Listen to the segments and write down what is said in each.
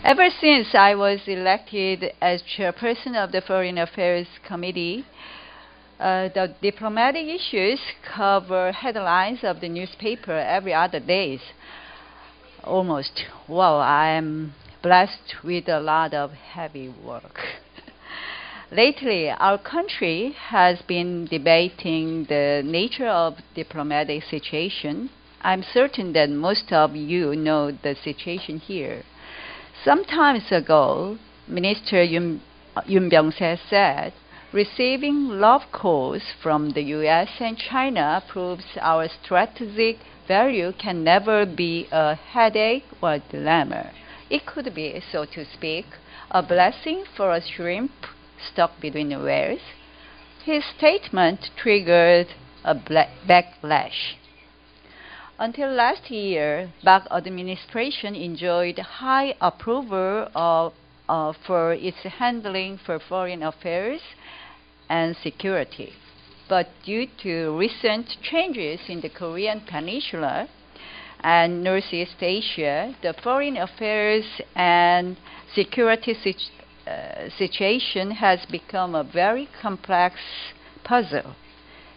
Ever since I was elected as chairperson of the Foreign Affairs Committee, the diplomatic issues cover headlines of the newspaper every other day. Almost. Wow, I am blessed with a lot of heavy work. Lately, our country has been debating the nature of diplomatic situation. I'm certain that most of you know the situation here. Some time ago, Minister Yoon Byung-se said, receiving love calls from the U.S. and China proves our strategic value can never be a headache or dilemma. It could be, so to speak, a blessing for a shrimp stuck between the whales. His statement triggered a backlash. Until last year, Park administration enjoyed high approval for its handling for foreign affairs and security. But due to recent changes in the Korean Peninsula and Northeast Asia, the foreign affairs and security situation has become a very complex puzzle.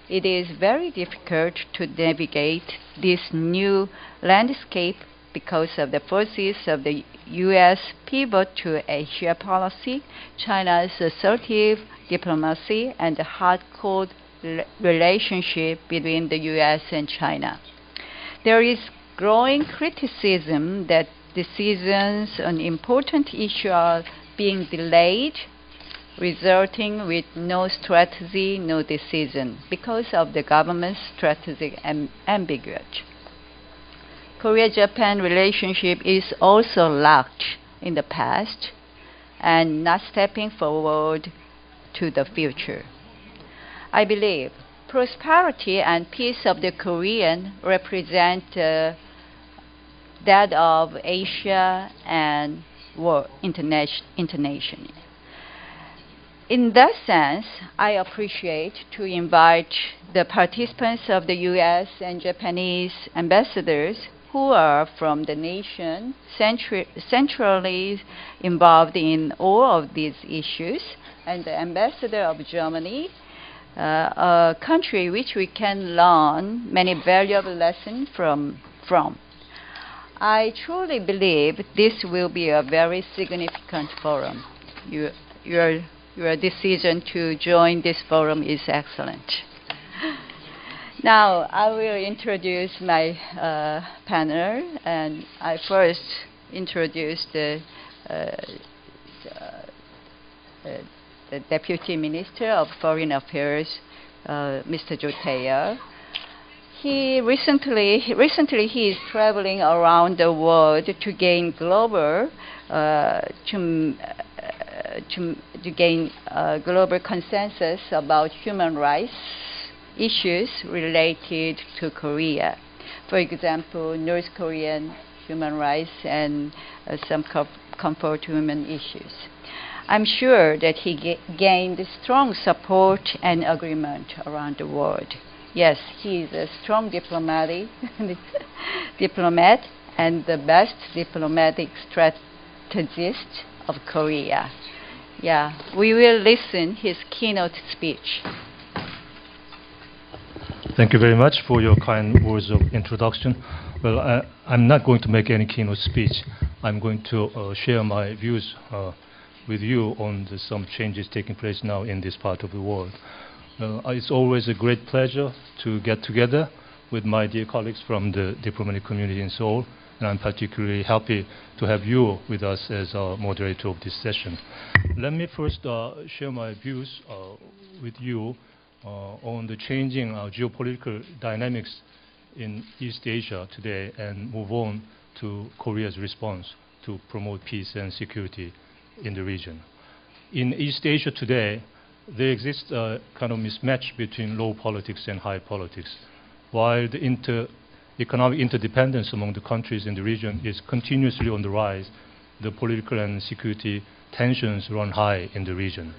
It is very difficult to navigate this new landscape because of the forces of the U.S. pivot to Asia policy, China's assertive diplomacy, and the hard-core relationship between the U.S. and China. There is growing criticism that decisions on important issues are being delayed, resulting with no strategy, no decision, because of the government's strategic ambiguity. Korea-Japan relationship is also locked in the past and not stepping forward to the future. I believe prosperity and peace of the Korean represent that of Asia and world internationally. In that sense, I appreciate to invite the participants of the U.S. and Japanese ambassadors who are from the nation centrally involved in all of these issues, and the ambassador of Germany, a country which we can learn many valuable lessons from. I truly believe this will be a very significant forum. Your decision to join this forum is excellent. Now, I will introduce my panel, and I first introduce the Deputy Minister of Foreign Affairs, Mr. Jo Tae-yeol. Recently he is traveling around the world to gain global global consensus about human rights issues related to Korea. For example, North Korean human rights and some comfort women issues. I'm sure that he gained strong support and agreement around the world. Yes, he is a strong diplomat and the best diplomatic strategist of Korea. Yeah, we will listen his keynote speech. Thank you very much for your kind words of introduction. Well, I'm not going to make any keynote speech. I'm going to share my views with you on some changes taking place now in this part of the world. It's always a great pleasure to get together with my dear colleagues from the diplomatic community in Seoul, and I'm particularly happy to have you with us as a moderator of this session. Let me first share my views with you on the changing geopolitical dynamics in East Asia today and move on to Korea's response to promote peace and security in the region. In East Asia today, there exists a kind of mismatch between low politics and high politics. While the economic interdependence among the countries in the region is continuously on the rise, the political and security tensions run high in the region.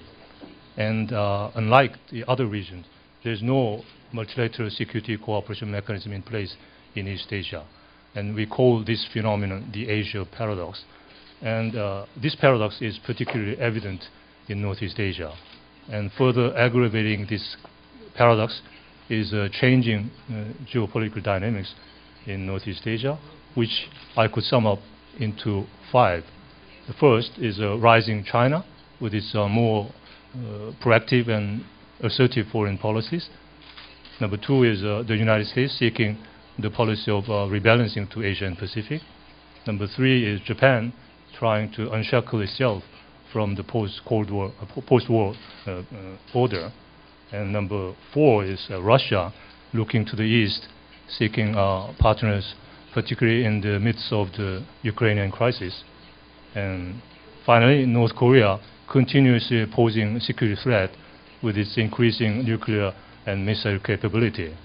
And unlike the other regions, there's no multilateral security cooperation mechanism in place in East Asia. And we call this phenomenon the Asia paradox. And this paradox is particularly evident in Northeast Asia. And further aggravating this paradox is changing geopolitical dynamics in Northeast Asia, which I could sum up into 5. The first is rising China with its more proactive and assertive foreign policies. Number 2 is the United States seeking the policy of rebalancing to Asia and Pacific. Number 3 is Japan trying to unshackle itself from the post-Cold War, post-war order. And number 4 is Russia looking to the east, seeking partners, particularly in the midst of the Ukrainian crisis. And finally, North Korea continuously posing security threat with its increasing nuclear and missile capability.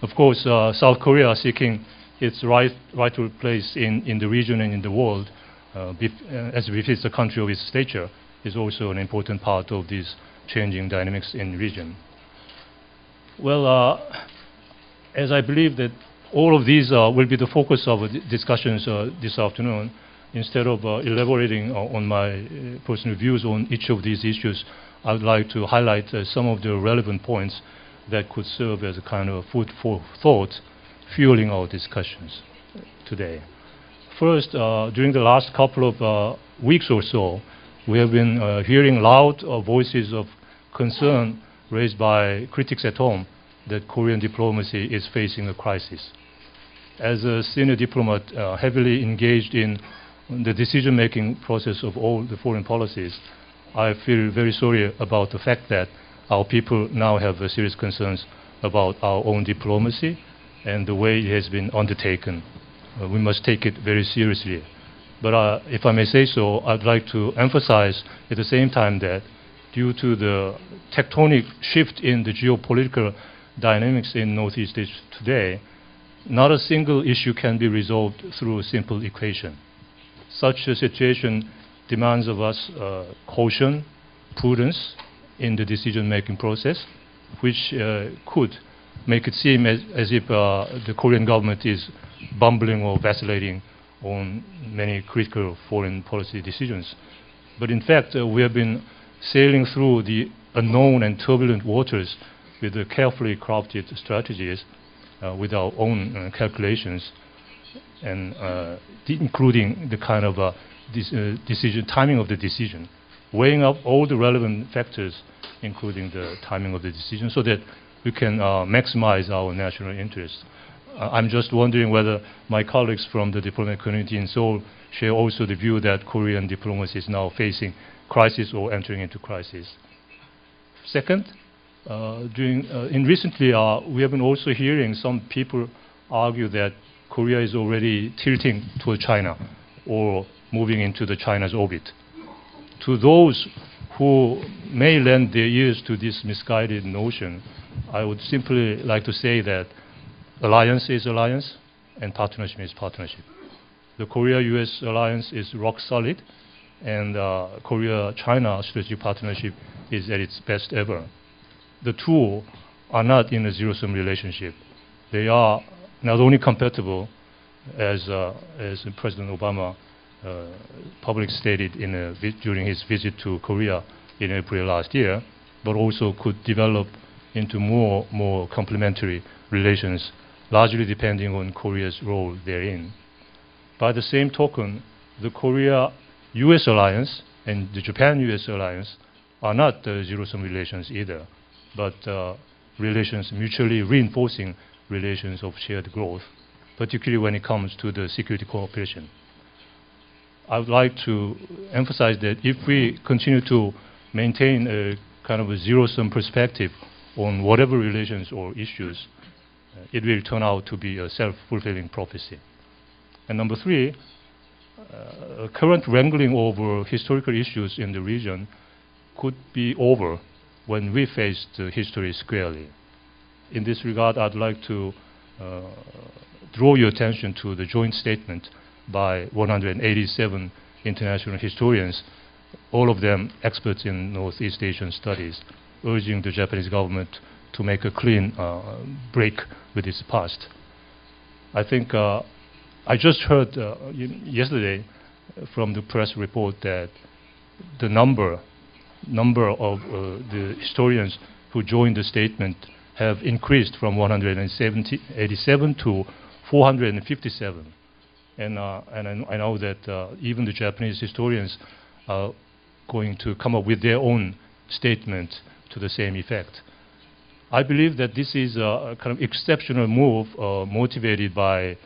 Of course, South Korea seeking its rightful place in the region and in the world, as befits the country of its stature, is also an important part of these changing dynamics in the region. Well, as I believe that all of these will be the focus of discussions this afternoon, instead of elaborating on my personal views on each of these issues, I would like to highlight some of the relevant points that could serve as a kind of food for thought, fueling our discussions today. First, during the last couple of weeks or so, we have been hearing loud voices of concern raised by critics at home that Korean diplomacy is facing a crisis. As a senior diplomat heavily engaged in the decision-making process of all the foreign policies, I feel very sorry about the fact that our people now have serious concerns about our own diplomacy and the way it has been undertaken. We must take it very seriously. But if I may say so, I'd like to emphasize at the same time that due to the tectonic shift in the geopolitical dynamics in Northeast Asia today, not a single issue can be resolved through a simple equation. Such a situation demands of us caution, prudence in the decision-making process, which could make it seem as if the Korean government is bumbling or vacillating on many critical foreign policy decisions. But in fact, we have been sailing through the unknown and turbulent waters with carefully crafted strategies, with our own calculations, and including the kind of decision, timing of the decision, weighing up all the relevant factors, including the timing of the decision, so that we can maximize our national interests. I'm just wondering whether my colleagues from the diplomatic community in Seoul share also the view that Korean diplomacy is now facing crisis or entering into crisis. Second, recently we have been also hearing some people argue that Korea is already tilting toward China or moving into the China's orbit. To those who may lend their ears to this misguided notion, I would simply like to say that alliance is alliance and partnership is partnership. The Korea-US alliance is rock solid, and Korea-China strategic partnership is at its best ever. The two are not in a zero-sum relationship. They are not only compatible, as President Obama publicly stated during his visit to Korea in April last year, but also could develop into more complementary relations, largely depending on Korea's role therein. By the same token, the Korea-US alliance and the Japan-US alliance are not zero-sum relations either, but relations mutually reinforcing relations of shared growth, particularly when it comes to the security cooperation. I would like to emphasize that if we continue to maintain a kind of a zero-sum perspective on whatever relations or issues, it will turn out to be a self-fulfilling prophecy. And number 3, current wrangling over historical issues in the region could be over when we face the history squarely. In this regard, I'd like to draw your attention to the joint statement by 187 international historians, all of them experts in Northeast Asian studies, urging the Japanese government to make a clean break with its past. I think I just heard yesterday from the press report that the number of the historians who joined the statement have increased from 187 to 457. And I know that even the Japanese historians are going to come up with their own statement to the same effect. I believe that this is a kind of exceptional move motivated by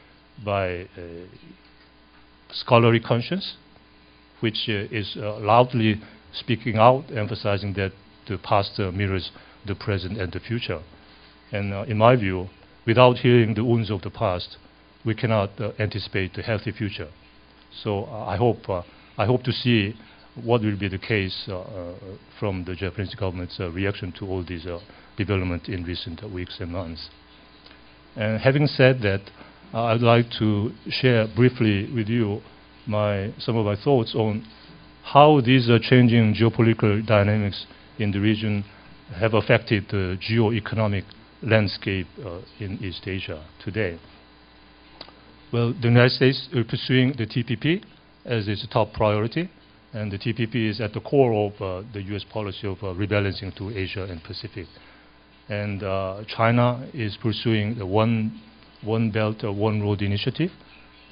scholarly conscience, which is loudly speaking out, emphasizing that the past mirrors the present and the future. And in my view, without hearing the wounds of the past, we cannot anticipate a healthy future. So I hope to see what will be the case from the Japanese government's reaction to all these developments in recent weeks and months. And having said that, I'd like to share briefly with you some of my thoughts on how these changing geopolitical dynamics in the region have affected the geo-economic landscape in East Asia today. Well, the United States is pursuing the TPP as its top priority, and the TPP is at the core of the U.S. policy of rebalancing to Asia and Pacific. And China is pursuing the One Belt, One Road initiative,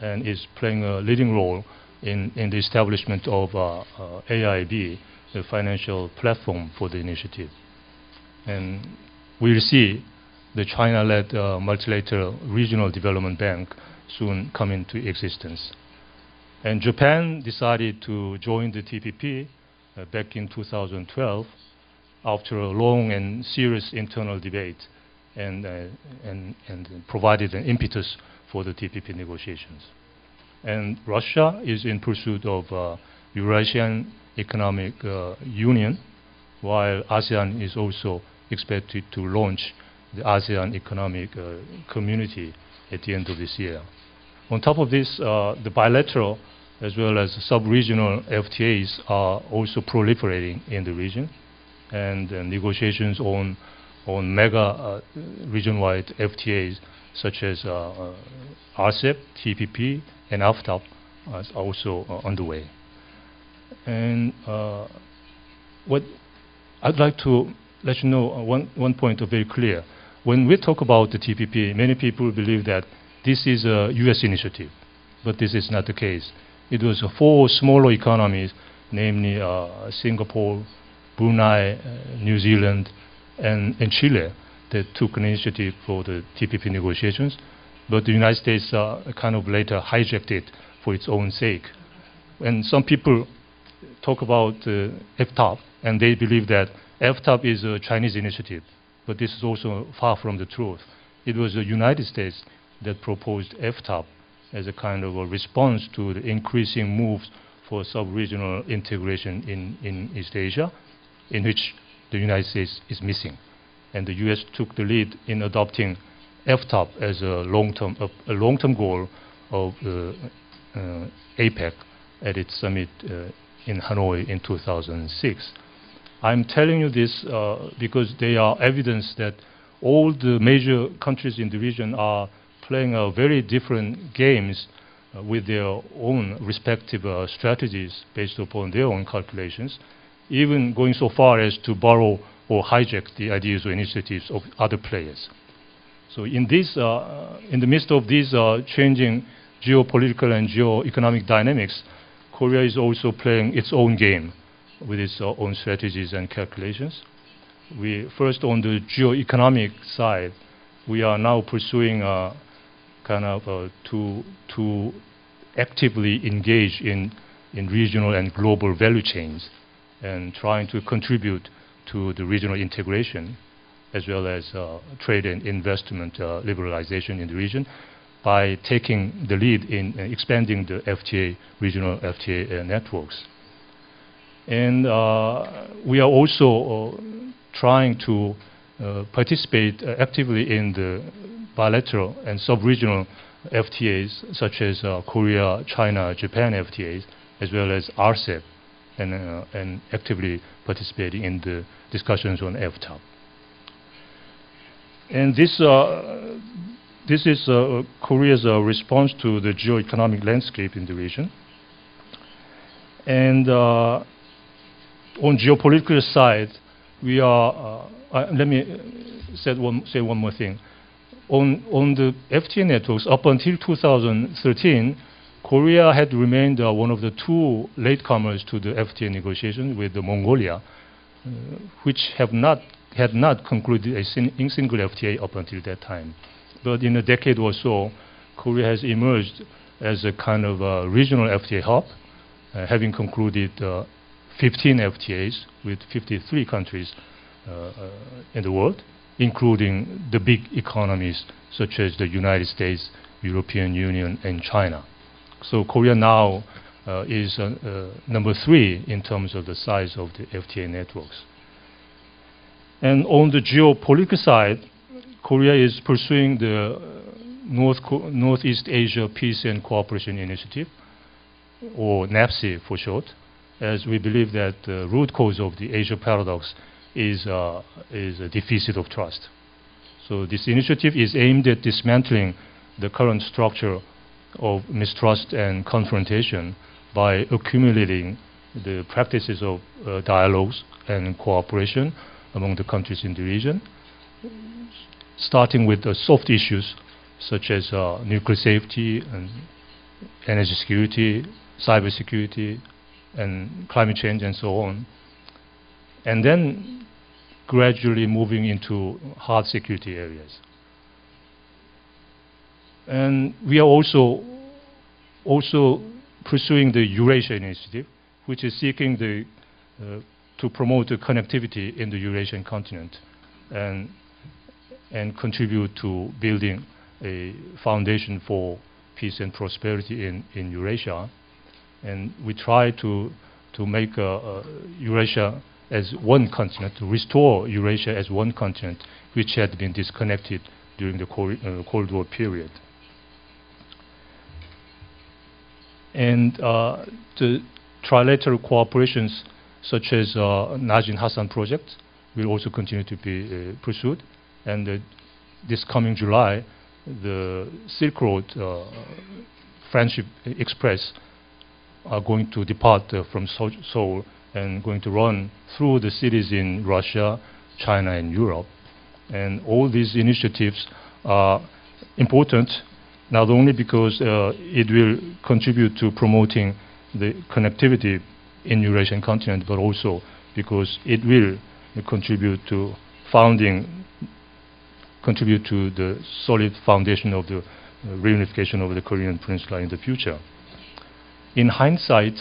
and is playing a leading role in the establishment of AIB, the financial platform for the initiative. And we'll see the China-led multilateral regional development bank soon come into existence. And Japan decided to join the TPP back in 2012 after a long and serious internal debate, and provided an impetus for the TPP negotiations. And Russia is in pursuit of Eurasian Economic Union, while ASEAN is also expected to launch the ASEAN Economic Community at the end of this year. On top of this, the bilateral as well as sub-regional FTAs are also proliferating in the region, and negotiations on mega region-wide FTAs such as RCEP, TPP, and AFTA are also underway. And what I'd like to let you know, one point very clear. When we talk about the TPP, many people believe that this is a U.S. initiative, but this is not the case. It was 4 smaller economies, namely Singapore, Brunei, New Zealand, and Chile, that took an initiative for the TPP negotiations, but the United States kind of later hijacked it for its own sake. And some people talk about FTAP, and they believe that FTAP is a Chinese initiative, but this is also far from the truth. It was the United States that proposed FTAP as a kind of a response to the increasing moves for sub-regional integration in East Asia, in which the United States is missing. And the U.S. took the lead in adopting FTAP as a long-term goal of APEC at its summit in Hanoi in 2006. I'm telling you this because they are evidence that all the major countries in the region are playing very different games with their own respective strategies based upon their own calculations, even going so far as to borrow or hijack the ideas or initiatives of other players. So in the midst of these changing geopolitical and geo-economic dynamics, Korea is also playing its own game with its own strategies and calculations. First, on the geo-economic side, we are now pursuing to actively engage in regional and global value chains and trying to contribute to the regional integration as well as trade and investment liberalization in the region by taking the lead in expanding the FTA, regional FTA networks. And we are also trying to participate actively in the bilateral and sub-regional FTAs such as Korea, China, Japan FTAs, as well as RCEP, and actively participating in the discussions on FTAP. And this is Korea's response to the geo-economic landscape in the region. And on geopolitical side, we are, let me say one more thing. On the FTA networks, up until 2013, Korea had remained one of the two latecomers to the FTA negotiations with Mongolia, which had not concluded a single FTA up until that time. But in a decade or so, Korea has emerged as a kind of a regional FTA hub, having concluded 15 FTAs with 53 countries in the world, including the big economies such as the United States, European Union, and China. So Korea now is number 3 in terms of the size of the FTA networks. And on the geopolitical side, Korea is pursuing the Northeast Asia Peace and Cooperation Initiative, or NAPC for short, as we believe that the root cause of the Asia paradox is a deficit of trust. So this initiative is aimed at dismantling the current structure of mistrust and confrontation by accumulating the practices of dialogues and cooperation among the countries in the region, starting with the soft issues such as nuclear safety and energy security, cyber security, and climate change and so on, and then gradually moving into hard security areas. And we are also pursuing the Eurasia Initiative, which is seeking to promote the connectivity in the Eurasian continent and contribute to building a foundation for peace and prosperity in Eurasia. And we try to make Eurasia as one continent, to restore Eurasia as one continent, which had been disconnected during the Cold War period. And the trilateral cooperations such as Najin Hassan project will also continue to be pursued. And this coming July, the Silk Road Friendship Express are going to depart from Seoul and going to run through the cities in Russia, China, and Europe. And all these initiatives are important, not only because it will contribute to promoting the connectivity in Eurasian continent, but also because it will contribute to the solid foundation of the reunification of the Korean Peninsula in the future. In hindsight,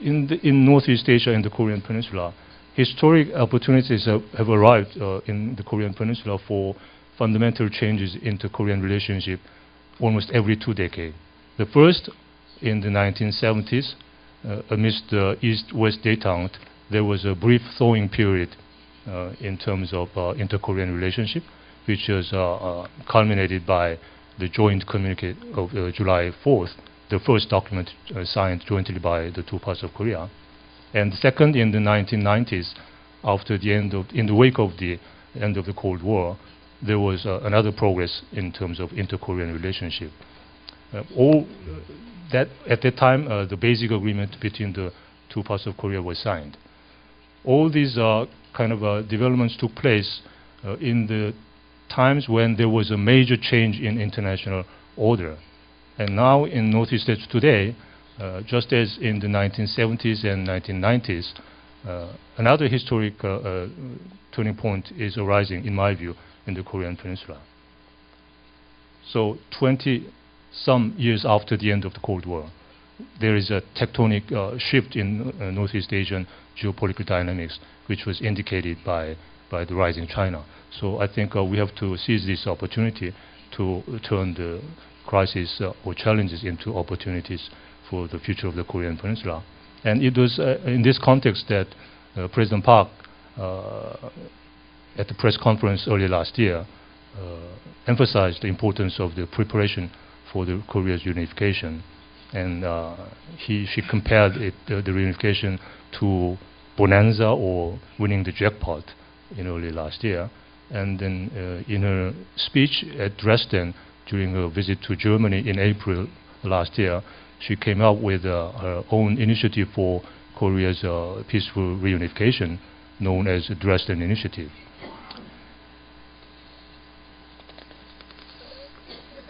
in Northeast Asia and the Korean Peninsula, historic opportunities have arrived in the Korean Peninsula for fundamental changes into Korean relationship almost every 2 decades. The first, in the 1970s, amidst the East-West détente, there was a brief thawing period in terms of inter-Korean relationship, which was culminated by the joint communique of July 4th, the first document signed jointly by the two parts of Korea. And second, in the 1990s, in the wake of the end of the Cold War, there was another progress in terms of inter-Korean relationship. At that time, the basic agreement between the two parts of Korea was signed. All these kind of developments took place in the times when there was a major change in international order. And now in Northeast Asia today, just as in the 1970s and 1990s, another historic turning point is arising, in my view, in the Korean Peninsula. So 20-some years after the end of the Cold War, there is a tectonic shift in Northeast Asian geopolitical dynamics, which was indicated by the rising China. So I think we have to seize this opportunity to turn the crisis or challenges into opportunities for the future of the Korean Peninsula. And it was in this context that President Park, at the press conference early last year, emphasized the importance of the preparation for the Korea's reunification. And she compared the reunification to bonanza or winning the jackpot in early last year. And then in her speech at Dresden during her visit to Germany in April last year, she came up with her own initiative for Korea's peaceful reunification, known as the Dresden Initiative.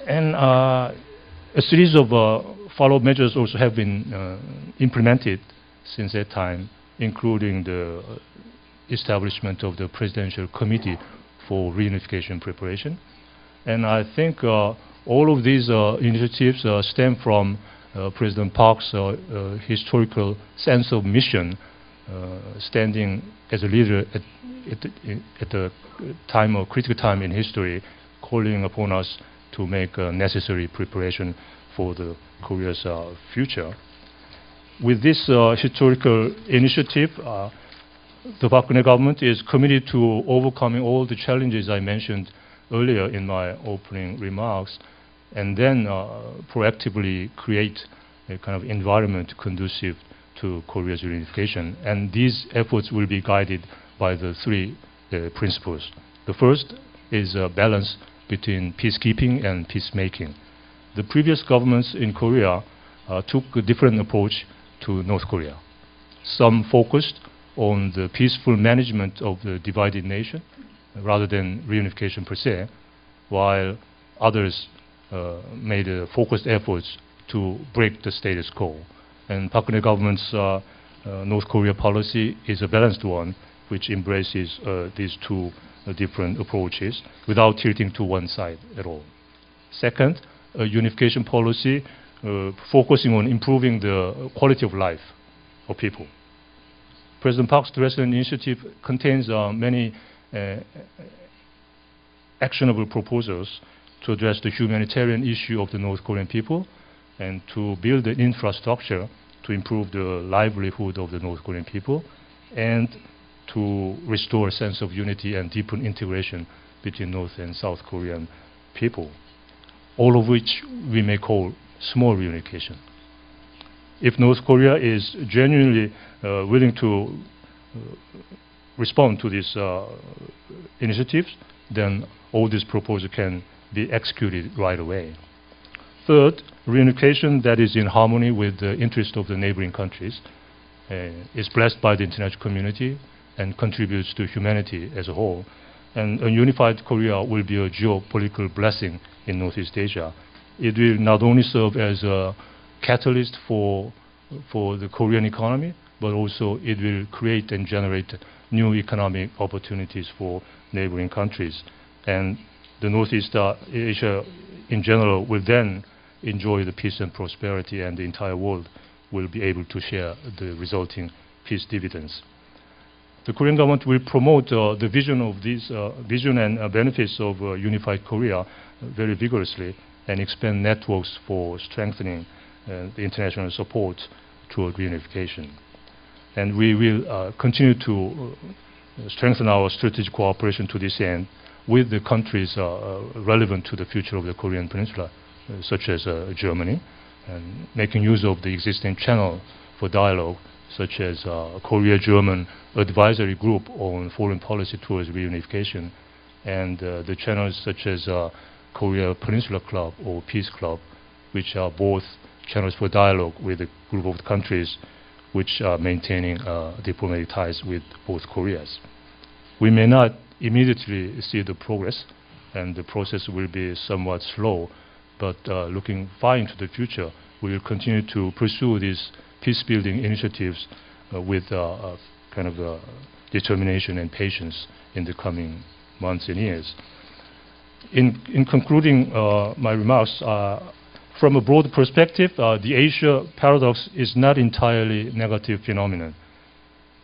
And a series of follow-up measures also have been implemented since that time, including the establishment of the Presidential Committee for Reunification Preparation. And I think all of these initiatives stem from President Park's historical sense of mission, standing as a leader at a time of critical time in history, calling upon us to make necessary preparation for the Korea's future. With this historical initiative, the Park Geun-hye government is committed to overcoming all the challenges I mentioned earlier in my opening remarks, and then proactively create a kind of environment conducive to Korea's reunification. And these efforts will be guided by the three principles. The first is a balance between peacekeeping and peacemaking. The previous governments in Korea took a different approach to North Korea. Some focused on the peaceful management of the divided nation rather than reunification per se, while others made focused efforts to break the status quo. And Park Geun-hye government's North Korea policy is a balanced one, which embraces these two different approaches without tilting to one side at all. Second, a unification policy focusing on improving the quality of life of people. President Park's Dresden Initiative contains many actionable proposals to address the humanitarian issue of the North Korean people and to build the infrastructure to improve the livelihood of the North Korean people and to restore a sense of unity and deepen integration between North and South Korean people, all of which we may call small reunification. If North Korea is genuinely willing to respond to these initiatives, then all these proposals can be executed right away. Third, reunification that is in harmony with the interest of the neighboring countries is blessed by the international community and contributes to humanity as a whole. And a unified Korea will be a geopolitical blessing in Northeast Asia. It will not only serve as a catalyst for the Korean economy, but also it will create and generate new economic opportunities for neighboring countries. And the Northeast Asia in general will then enjoy the peace and prosperity, and the entire world will be able to share the resulting peace dividends. The Korean government will promote the vision of these vision and benefits of unified Korea very vigorously and expand networks for strengthening the international support toward reunification. And we will continue to strengthen our strategic cooperation to this end with the countries relevant to the future of the Korean Peninsula, such as Germany, and making use of the existing channel for dialogue, such as Korea-German Advisory Group on Foreign Policy towards Reunification, and the channels such as Korea Peninsula Club or Peace Club, which are both channels for dialogue with a group of countries which are maintaining diplomatic ties with both Koreas. We may not immediately see the progress, and the process will be somewhat slow, but looking far into the future, we will continue to pursue these peace-building initiatives with kind of determination and patience in the coming months and years. In concluding my remarks, from a broad perspective, the Asia paradox is not entirely negative phenomenon.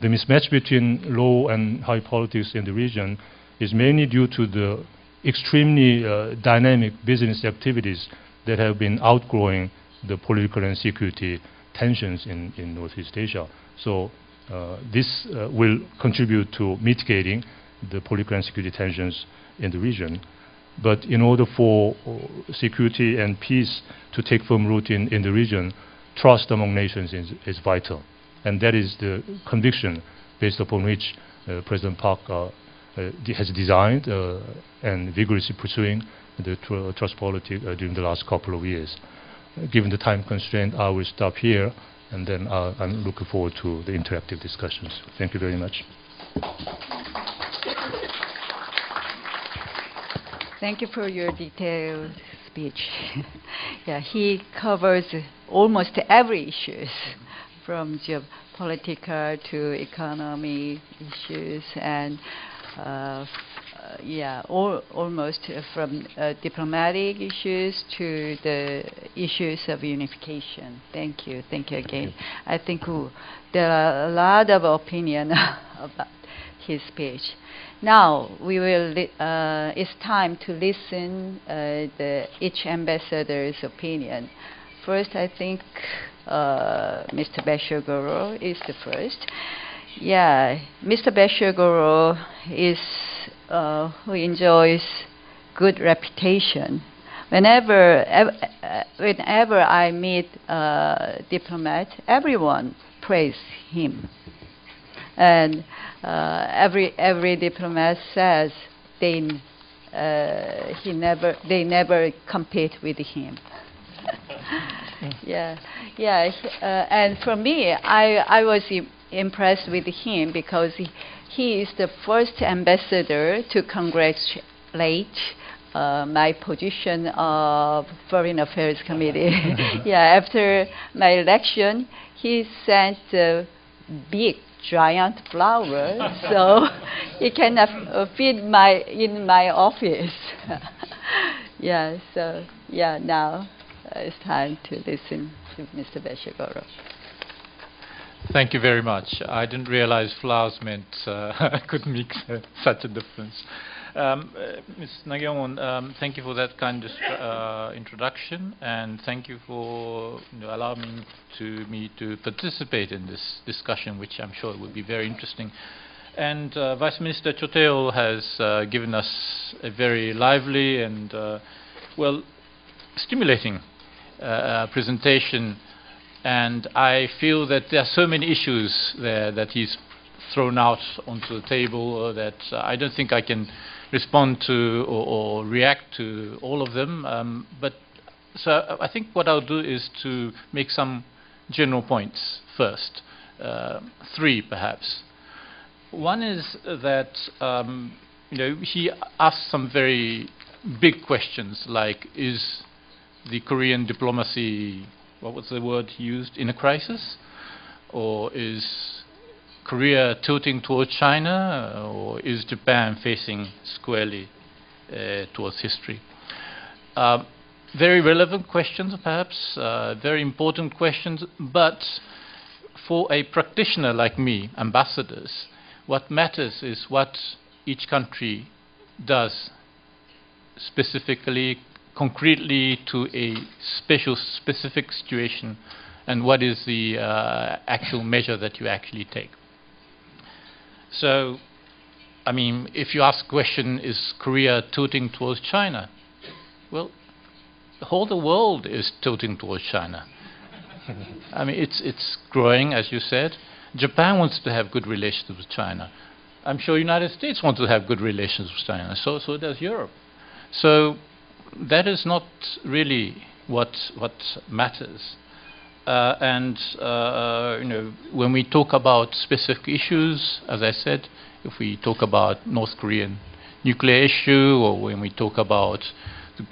The mismatch between low and high politics in the region is mainly due to the extremely dynamic business activities that have been outgrowing the political and security tensions in Northeast Asia. So this will contribute to mitigating the political and security tensions in the region. But in order for security and peace to take firm root in the region, trust among nations is vital. And that is the conviction based upon which President Park has designed and vigorously pursuing the trust policy during the last couple of years. given the time constraint, I will stop here, and then I'm looking forward to the interactive discussions. Thank you very much. Thank you for your detailed speech. Yeah, he covers almost every issues, from geopolitical to economy issues, and almost from diplomatic issues to the issues of unification. Thank you again. I think there are a lot of opinion about his speech. Now we will. It's time to listen each ambassador's opinion. First, I think Mr. Bashogoro is the first. Yeah, Mr. Bashogoro is who enjoys good reputation. Whenever I meet diplomats, everyone praise him, and every diplomat says they never compete with him. And for me, I was impressed with him because he is the first ambassador to congratulate my position of Foreign Affairs Committee. After my election, he sent big, giant flowers, so he cannot feed in my office. Now it's time to listen to Mr. Bashogoro. Thank you very much. I didn't realize flowers meant could make such a difference. Ms. Nagyamon, thank you for that kind introduction, and thank you for allowing me to participate in this discussion, which I'm sure will be very interesting. And Vice Minister Choteo has given us a very lively and stimulating presentation. And I feel that there are so many issues there that he's thrown out onto the table that I don't think I can respond to or react to all of them. So I think what I'll do is to make some general points first, 3 perhaps. One is that he asked some very big questions, like, is the Korean diplomacy, what was the word he used, in a crisis? Or is Korea tilting towards China? Or is Japan facing squarely towards history? Very relevant questions, perhaps, very important questions, but for a practitioner like me, ambassadors, what matters is what each country does specifically, concretely to a specific situation, and what is the actual measure that you actually take. So, I mean, if you ask the question, is Korea tilting towards China? Well, the whole world is tilting towards China. I mean, it's growing, as you said. Japan wants to have good relations with China. I'm sure the United States wants to have good relations with China. So does Europe. So that is not really what matters. When we talk about specific issues, as I said, if we talk about North Korean nuclear issue, or when we talk about the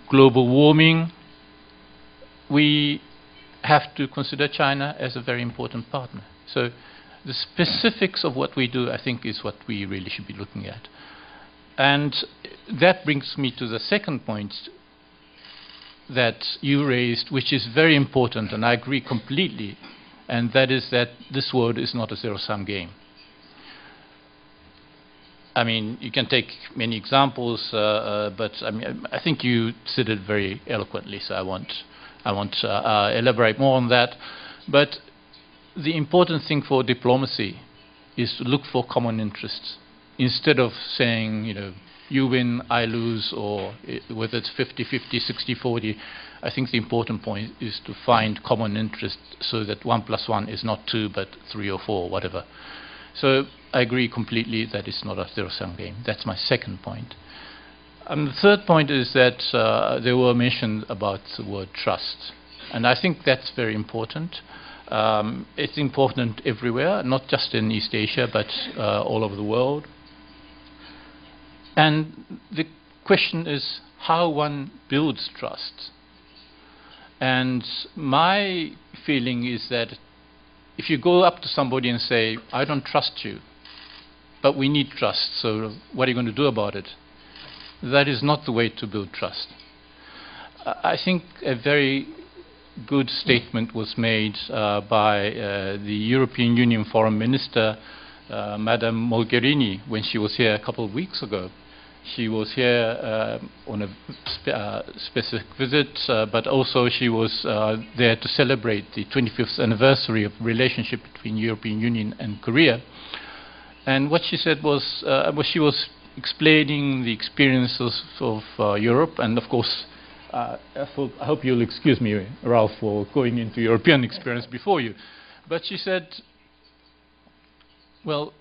global warming, we have to consider China as a very important partner. So the specifics of what we do, I think, is what we really should be looking at. And that brings me to the second point that you raised, which is very important, and I agree completely, and that is that this world is not a zero-sum game. I mean, you can take many examples, but I mean, I think you said it very eloquently, so I won't elaborate more on that. But the important thing for diplomacy is to look for common interests, instead of saying, you win, I lose, or whether it's 50-50, 60-40. I think the important point is to find common interest so that 1 + 1 is not 2, but 3 or 4, whatever. So I agree completely that it's not a zero-sum game. That's my second point. The third point is that there were mentions about the word trust. And I think that's very important. It's important everywhere, not just in East Asia, but all over the world. And the question is how one builds trust. And my feeling is that if you go up to somebody and say, I don't trust you, but we need trust, so what are you going to do about it? That is not the way to build trust. I think a very good statement was made by the European Union Foreign Minister, Madame Mogherini, when she was here a couple of weeks ago. She was here on a specific visit, but also she was there to celebrate the 25th anniversary of relationship between European Union and Korea. And what she said was, she was explaining the experiences of Europe, and of course, I hope you'll excuse me, Ralph, for going into European experience before you. But she said, well,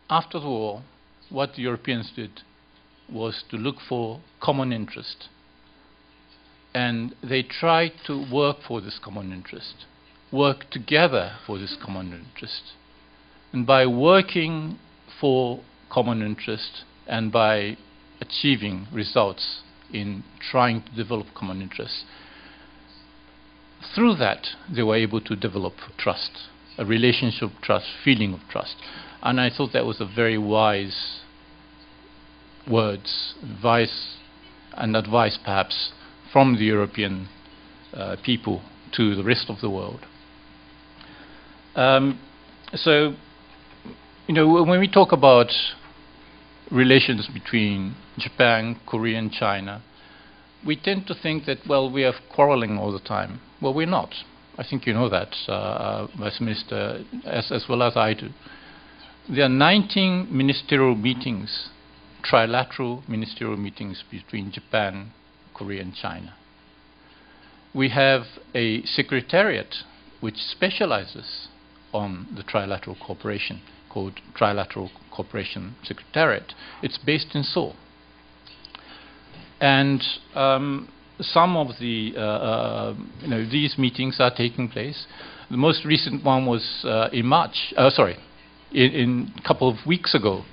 after the war, what the Europeans did was to look for common interest. And they tried to work for this common interest, work together for this common interest. And by working for common interest and by achieving results in trying to develop common interests, through that they were able to develop trust, a relationship of trust, feeling of trust. And I thought that was a very wise words, advice perhaps from the European people to the rest of the world. So, you know, when we talk about relations between Japan, Korea and China, we tend to think that, well, we are quarreling all the time. Well, we're not. I think you know that, Vice Minister, as well as I do. There are 19 ministerial meetings, trilateral ministerial meetings between Japan, Korea and China. We have a secretariat which specializes on the trilateral cooperation, called Trilateral Cooperation Secretariat. It's based in Seoul. And some of the, these meetings are taking place. The most recent one was in March, in a couple of weeks ago.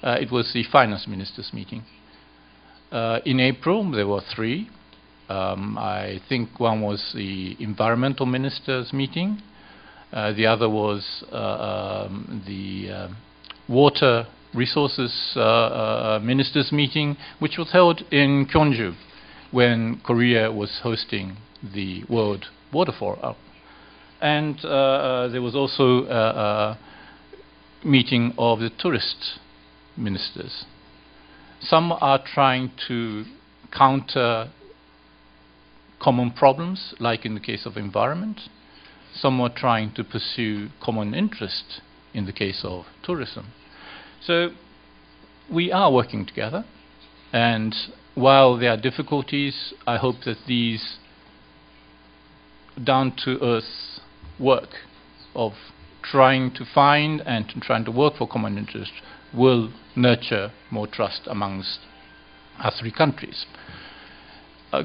It was the finance ministers meeting. In April, there were 3. I think one was the environmental ministers meeting. The other was the water resources ministers meeting, which was held in Gyeongju when Korea was hosting the World Water Forum. And there was also a meeting of the tourist ministers. Some are trying to counter common problems, like in the case of environment. Some are trying to pursue common interest in the case of tourism. So we are working together, and while there are difficulties, I hope that these down-to-earth work of trying to find and trying to work for common interest will nurture more trust amongst our 3 countries.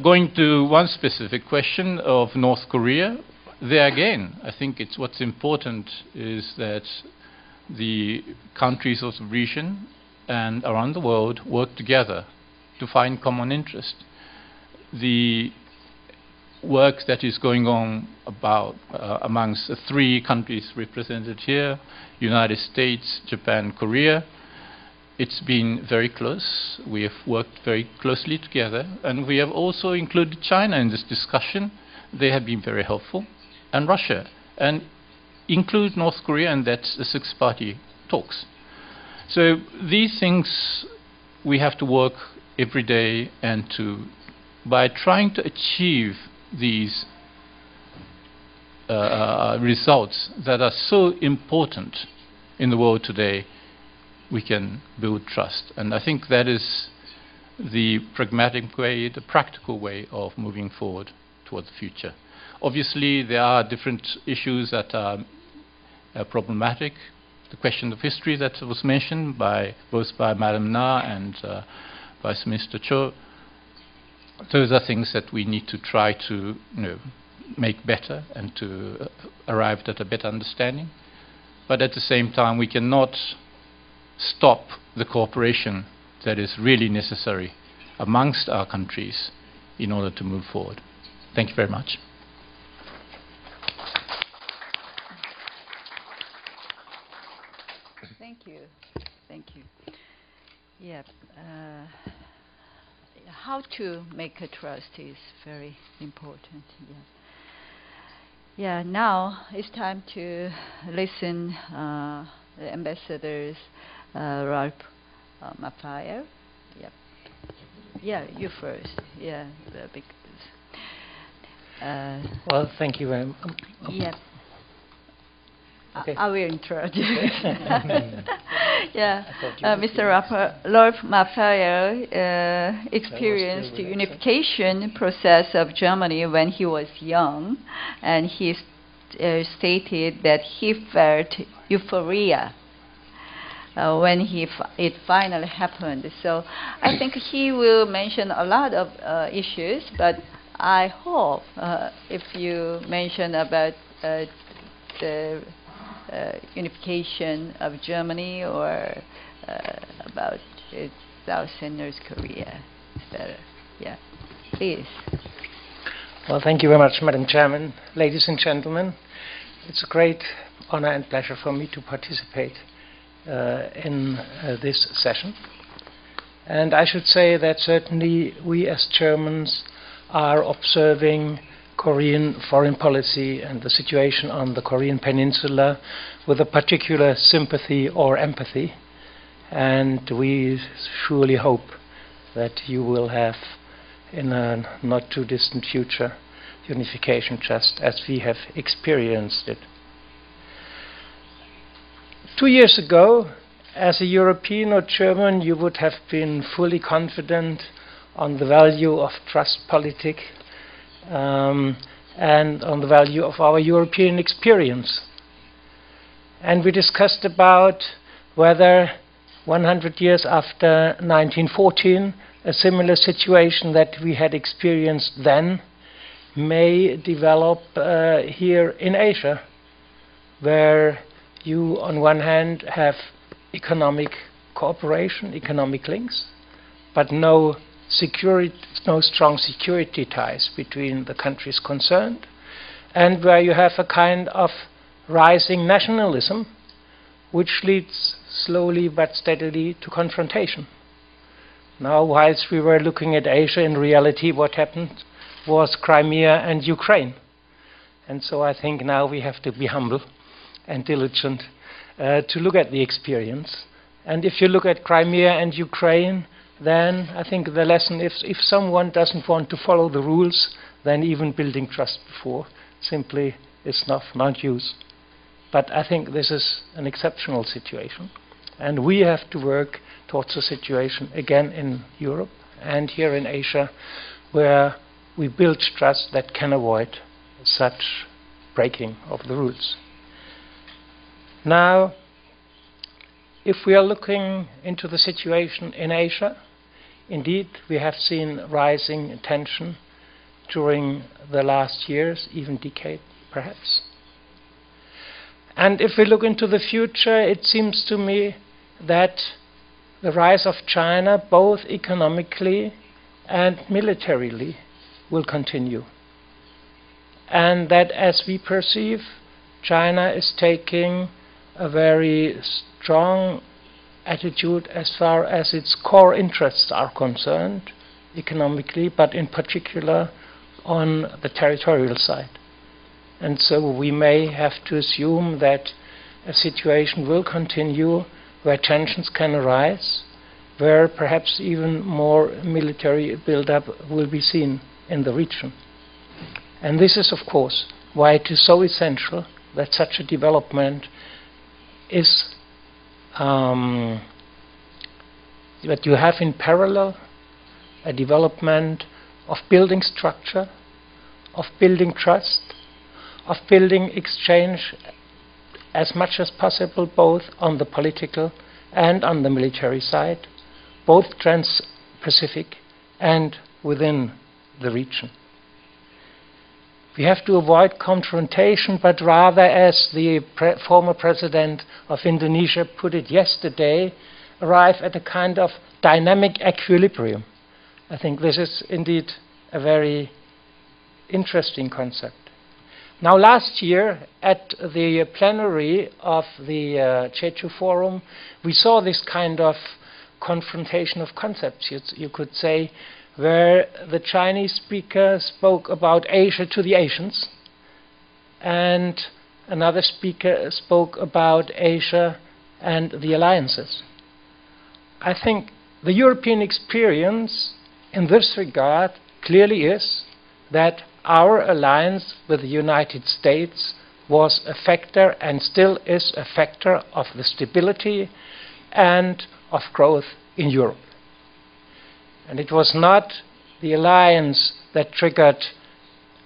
Going to one specific question of North Korea, there again, I think what's important is that the countries of the region and around the world work together to find common interest. The work that is going on amongst the 3 countries represented here, United States, Japan, Korea, it's been very close. We have worked very closely together, and we have also included China in this discussion. They have been very helpful, and Russia, and include North Korea, and that's the 6-party talks. So these things we have to work every day, and by trying to achieve these results that are so important in the world today, we can build trust. And I think that is the pragmatic way, the practical way of moving forward toward the future. Obviously, there are different issues that are problematic. The question of history that was mentioned both by Madam Na and Vice Minister Cho, those are things that we need to try to make better and to arrive at a better understanding. But at the same time, we cannot stop the cooperation that is really necessary amongst our countries in order to move forward. Thank you very much. Thank you. Thank you. Yeah. How to make a trust is very important. Yeah. Now it's time to listen the ambassadors Ralph Maffay. Yep. Yeah, you first. Yeah, well, thank you very much. Yeah. Okay. I will introduce. Yeah, Mr. Ralph Maffay experienced the unification process of Germany when he was young, and he stated that he felt euphoria when it finally happened. So I think he will mention a lot of issues, but I hope if you mention about the unification of Germany or about South and North Korea, it's better. Yeah, please. Well, thank you very much, Madam Chairman. Ladies and gentlemen, it's a great honor and pleasure for me to participate in this session. And I should say that certainly we as Germans are observing Korean foreign policy and the situation on the Korean Peninsula with a particular sympathy or empathy. And we surely hope that you will have, in a not too distant future, unification just as we have experienced it. 2 years ago, as a European or German, you would have been fully confident on the value of trust politic and on the value of our European experience. And we discussed about whether 100 years after 1914, a similar situation that we had experienced then may develop here in Asia, where you on one hand have economic cooperation, economic links, but no strong security ties between the countries concerned, and where you have a kind of rising nationalism which leads slowly but steadily to confrontation. Now, whilst we were looking at Asia, in reality what happened was Crimea and Ukraine. And so I think now we have to be humble and diligent to look at the experience. And if you look at Crimea and Ukraine, then I think the lesson, if someone doesn't want to follow the rules, then even building trust before simply is not use. But I think this is an exceptional situation. And we have to work towards a situation again in Europe and here in Asia where we build trust that can avoid such breaking of the rules. Now, if we are looking into the situation in Asia, indeed we have seen rising tension during the last years, even decade perhaps. And if we look into the future, it seems to me that the rise of China, both economically and militarily, will continue. And that, as we perceive, China is taking a very strong attitude as far as its core interests are concerned, economically, but in particular on the territorial side. And so we may have to assume that a situation will continue where tensions can arise, where perhaps even more military build-up will be seen in the region. And this is, of course, why it is so essential that such a development is that you have in parallel a development of building structure, of building trust, of building exchange as much as possible, both on the political and on the military side, both trans-Pacific and within the region. We have to avoid confrontation, but rather, as the former president of Indonesia put it yesterday, arrive at a kind of dynamic equilibrium. I think this is indeed a very interesting concept. Now, last year at the plenary of the Jejuporum, we saw this kind of confrontation of concepts, you could say, where the Chinese speaker spoke about Asia to the Asians, and another speaker spoke about Asia and the alliances. I think the European experience in this regard clearly is that our alliance with the United States was a factor and still is a factor of the stability and of growth in Europe. And it was not the alliance that triggered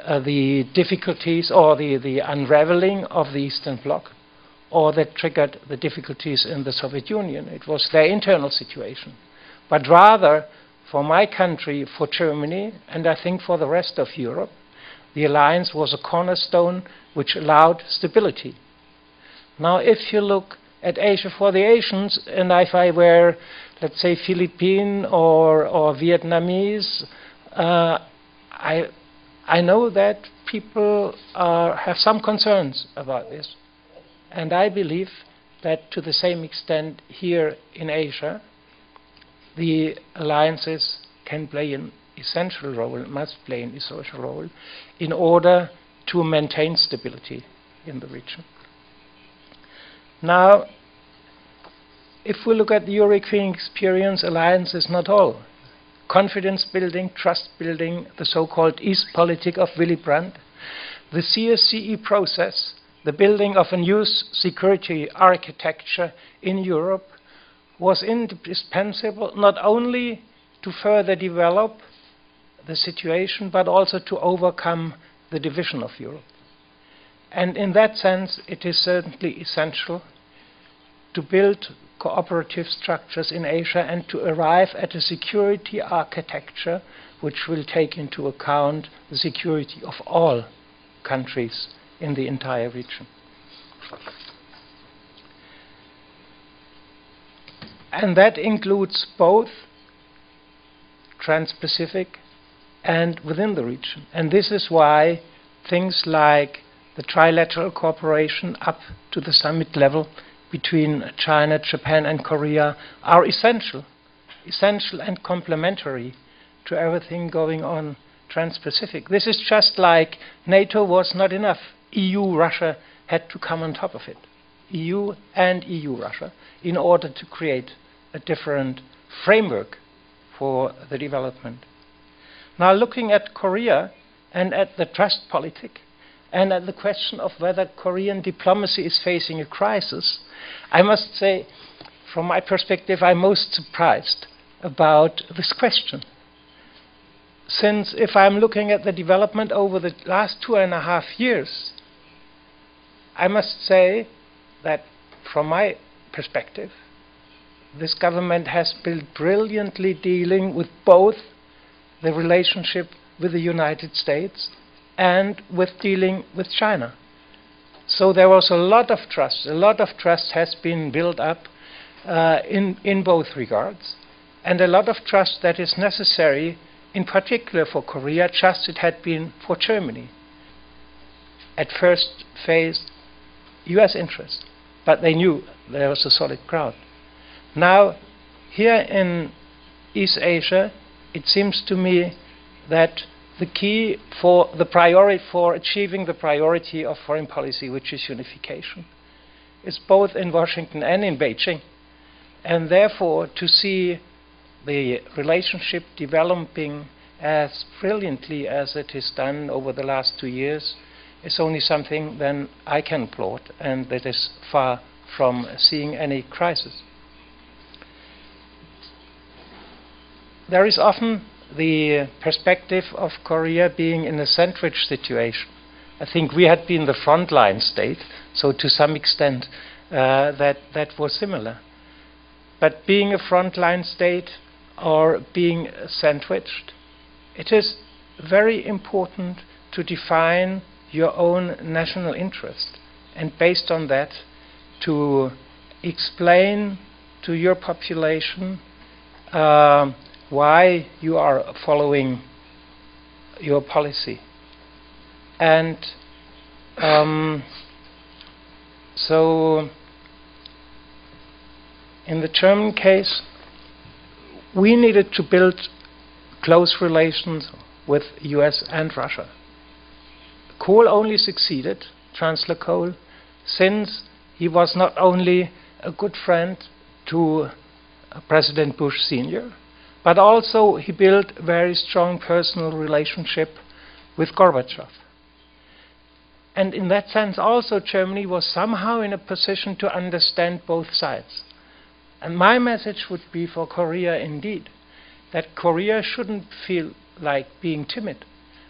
the difficulties or the unraveling of the Eastern Bloc, or that triggered the difficulties in the Soviet Union. It was their internal situation. But rather, for my country, for Germany, and I think for the rest of Europe, the alliance was a cornerstone which allowed stability. Now, if you look at Asia for the Asians, and if I were, let's say, Philippine or Vietnamese, I know that people have some concerns about this. And I believe that to the same extent here in Asia, the alliances can play an essential role, must play an essential role, in order to maintain stability in the region. Now, if we look at the European experience, alliance is not all. Confidence building, trust building, the so-called East politic of Willy Brandt, the CSCE process, the building of a new security architecture in Europe was indispensable not only to further develop the situation, but also to overcome the division of Europe. And in that sense, it is certainly essential to build cooperative structures in Asia and to arrive at a security architecture which will take into account the security of all countries in the entire region. And that includes both trans-Pacific and within the region. And this is why things like the trilateral cooperation up to the summit level between China, Japan, and Korea are essential and complementary to everything going on trans-Pacific. This is just like NATO was not enough. EU, Russia had to come on top of it. EU and EU-Russia in order to create a different framework for the development. Now, looking at Korea and at the trust politic and at the question of whether Korean diplomacy is facing a crisis, I must say, from my perspective, I'm most surprised about this question. Since if I'm looking at the development over the last 2.5 years, I must say that from my perspective, this government has been brilliantly dealing with both the relationship with the United States and with dealing with China. So there was a lot of trust. A lot of trust has been built up in both regards, and a lot of trust that is necessary, in particular for Korea, just it had been for Germany. At first phase, US interest, but they knew there was a solid ground. Now, here in East Asia, it seems to me that the key for achieving the priority of foreign policy, which is unification, is both in Washington and in Beijing. And therefore, to see the relationship developing as brilliantly as it is done over the last 2 years is only something then I can applaud, and that is far from seeing any crisis. There is often the perspective of Korea being in a sandwich situation. I think we had been the frontline state, so to some extent that was similar. But being a frontline state or being sandwiched, it is very important to define your own national interest, and based on that to explain to your population why you are following your policy. And so in the German case, we needed to build close relations with US and Russia. Kohl only succeeded, Chancellor Kohl, since he was not only a good friend to President Bush Sr., but also he built a very strong personal relationship with Gorbachev. And in that sense also Germany was somehow in a position to understand both sides. And my message would be for Korea indeed, that Korea shouldn't feel like being timid.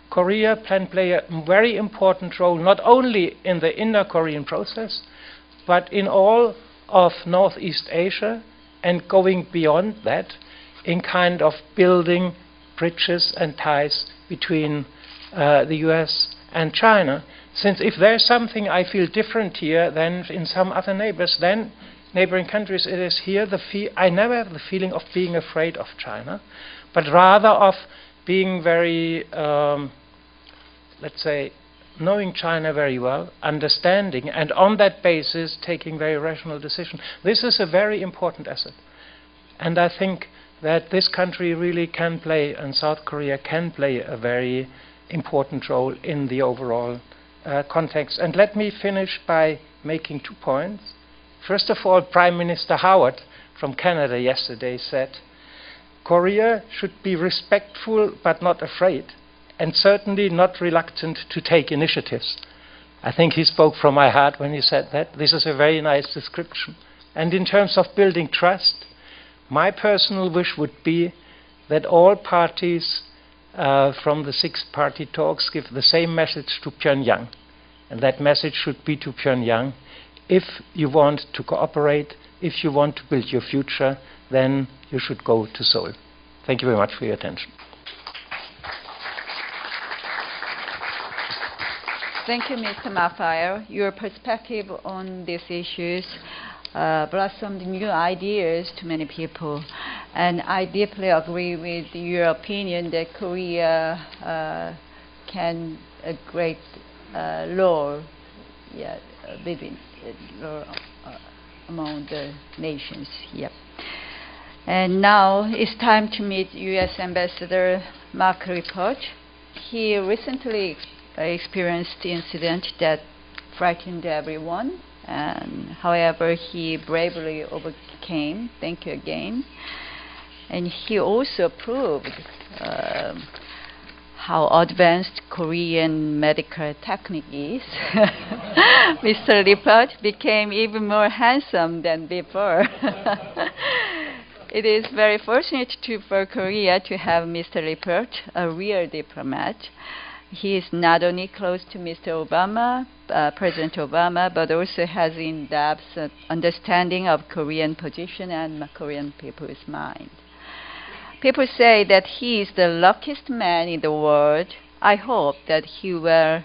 Korea can play a very important role not only in the inner Korean process, but in all of Northeast Asia and going beyond that in kind of building bridges and ties between the US and China. Since if there's something I feel different here than in some other neighboring countries, it is here I never have the feeling of being afraid of China, but rather of being very, let's say, knowing China very well, understanding, and on that basis taking very rational decisions. This is a very important asset. And I think that this country really can play, and South Korea can play, a very important role in the overall context. And let me finish by making 2 points. First of all, Prime Minister Howard from Canada yesterday said, Korea should be respectful but not afraid, and certainly not reluctant to take initiatives. I think he spoke from my heart when he said that. This is a very nice description. And in terms of building trust, my personal wish would be that all parties from the 6 party talks give the same message to Pyongyang. And that message should be to Pyongyang: if you want to cooperate, if you want to build your future, then you should go to Seoul. Thank you very much for your attention. Thank you, Mr. Maffire. Your perspective on these issues blossomed new ideas to many people. And I deeply agree with your opinion that Korea can a great role within among the nations. Yep. And now it's time to meet U.S. Ambassador Mark Rippert. He recently experienced the incident that frightened everyone, and however he bravely overcame. Thank you again. And he also proved how advanced Korean medical technique is. Mr. Rippert became even more handsome than before. It is very fortunate for Korea to have Mr. Rippert, a real diplomat. He is not only close to Mr. Obama, President Obama, but also has in-depth understanding of Korean position and Korean people's mind. People say that he is the luckiest man in the world. I hope that he will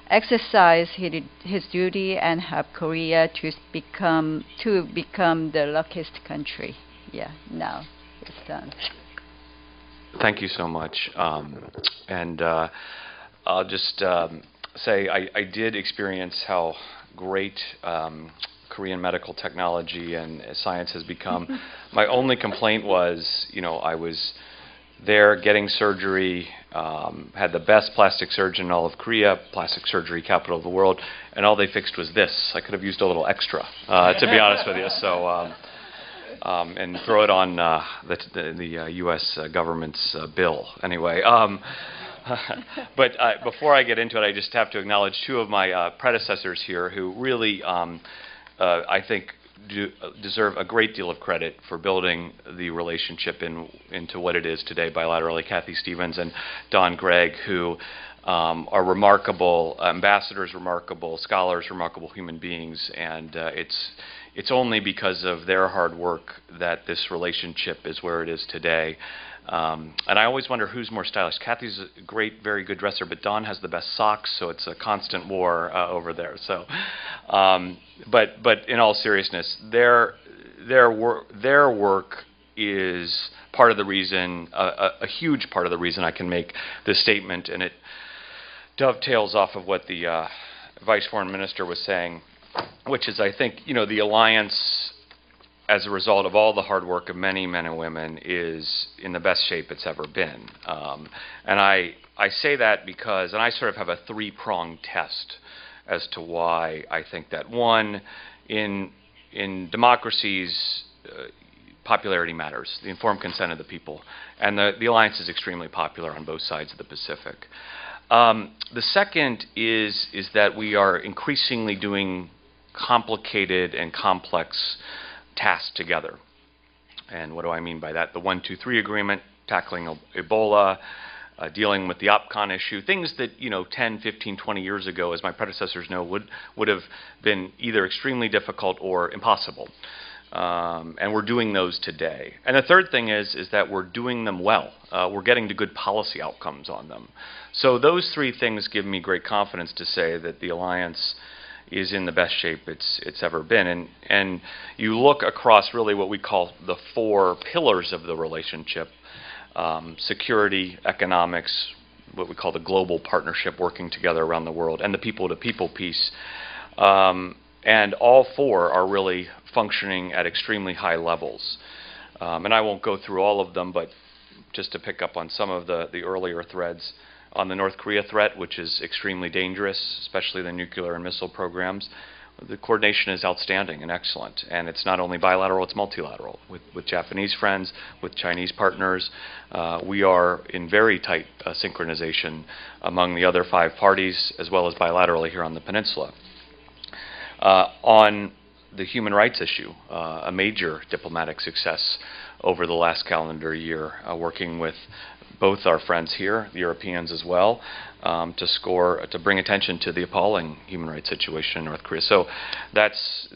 exercise his duty and help Korea to become the luckiest country. Yeah, now it's done. Thank you so much. I'll just say I did experience how great Korean medical technology and science has become. My only complaint was, I was there getting surgery, had the best plastic surgeon in all of Korea, plastic surgery capital of the world, and all they fixed was this. I could have used a little extra, to be honest with you. So, and throw it on the U.S. government's bill. Anyway. But before I get into it, I just have to acknowledge 2 of my predecessors here who really, I think, deserve a great deal of credit for building the relationship into what it is today bilaterally. Kathy Stevens and Don Gregg, who are remarkable ambassadors, remarkable scholars, remarkable human beings, and it's only because of their hard work that this relationship is where it is today. And I always wonder who's more stylish. Kathy's a great, very good dresser, but Dawn has the best socks, so it's a constant war over there. So, but in all seriousness, their work is part of the reason, a huge part of the reason I can make this statement, and it dovetails off of what the Vice Foreign Minister was saying, which is, I think, the alliance, as a result of all the hard work of many men and women, is in the best shape it's ever been. And I say that because, and I sort of have a three-pronged test as to why I think that. One, in democracies, popularity matters, the informed consent of the people. And the alliance is extremely popular on both sides of the Pacific. The second is that we are increasingly doing complicated and complex tasks together. And what do I mean by that? The 1-2-3 agreement, tackling Ebola, dealing with the OPCON issue, things that 10, 15, 20 years ago, as my predecessors know, would have been either extremely difficult or impossible. And we're doing those today. And the third thing is that we're doing them well. We're getting to good policy outcomes on them. So those three things give me great confidence to say that the alliance is in the best shape it's ever been. And you look across really what we call the four pillars of the relationship: security, economics, what we call the global partnership, working together around the world, and the people-to-people piece. And all four are really functioning at extremely high levels. And I won't go through all of them, but just to pick up on some of the earlier threads. On the North Korea threat, which is extremely dangerous, especially the nuclear and missile programs, the coordination is outstanding and excellent. And it's not only bilateral, it's multilateral. With Japanese friends, with Chinese partners, we are in very tight synchronization among the other 5 parties, as well as bilaterally here on the peninsula. On the human rights issue, a major diplomatic success over the last calendar year, working with both our friends here, the Europeans as well, to bring attention to the appalling human rights situation in North Korea. So that's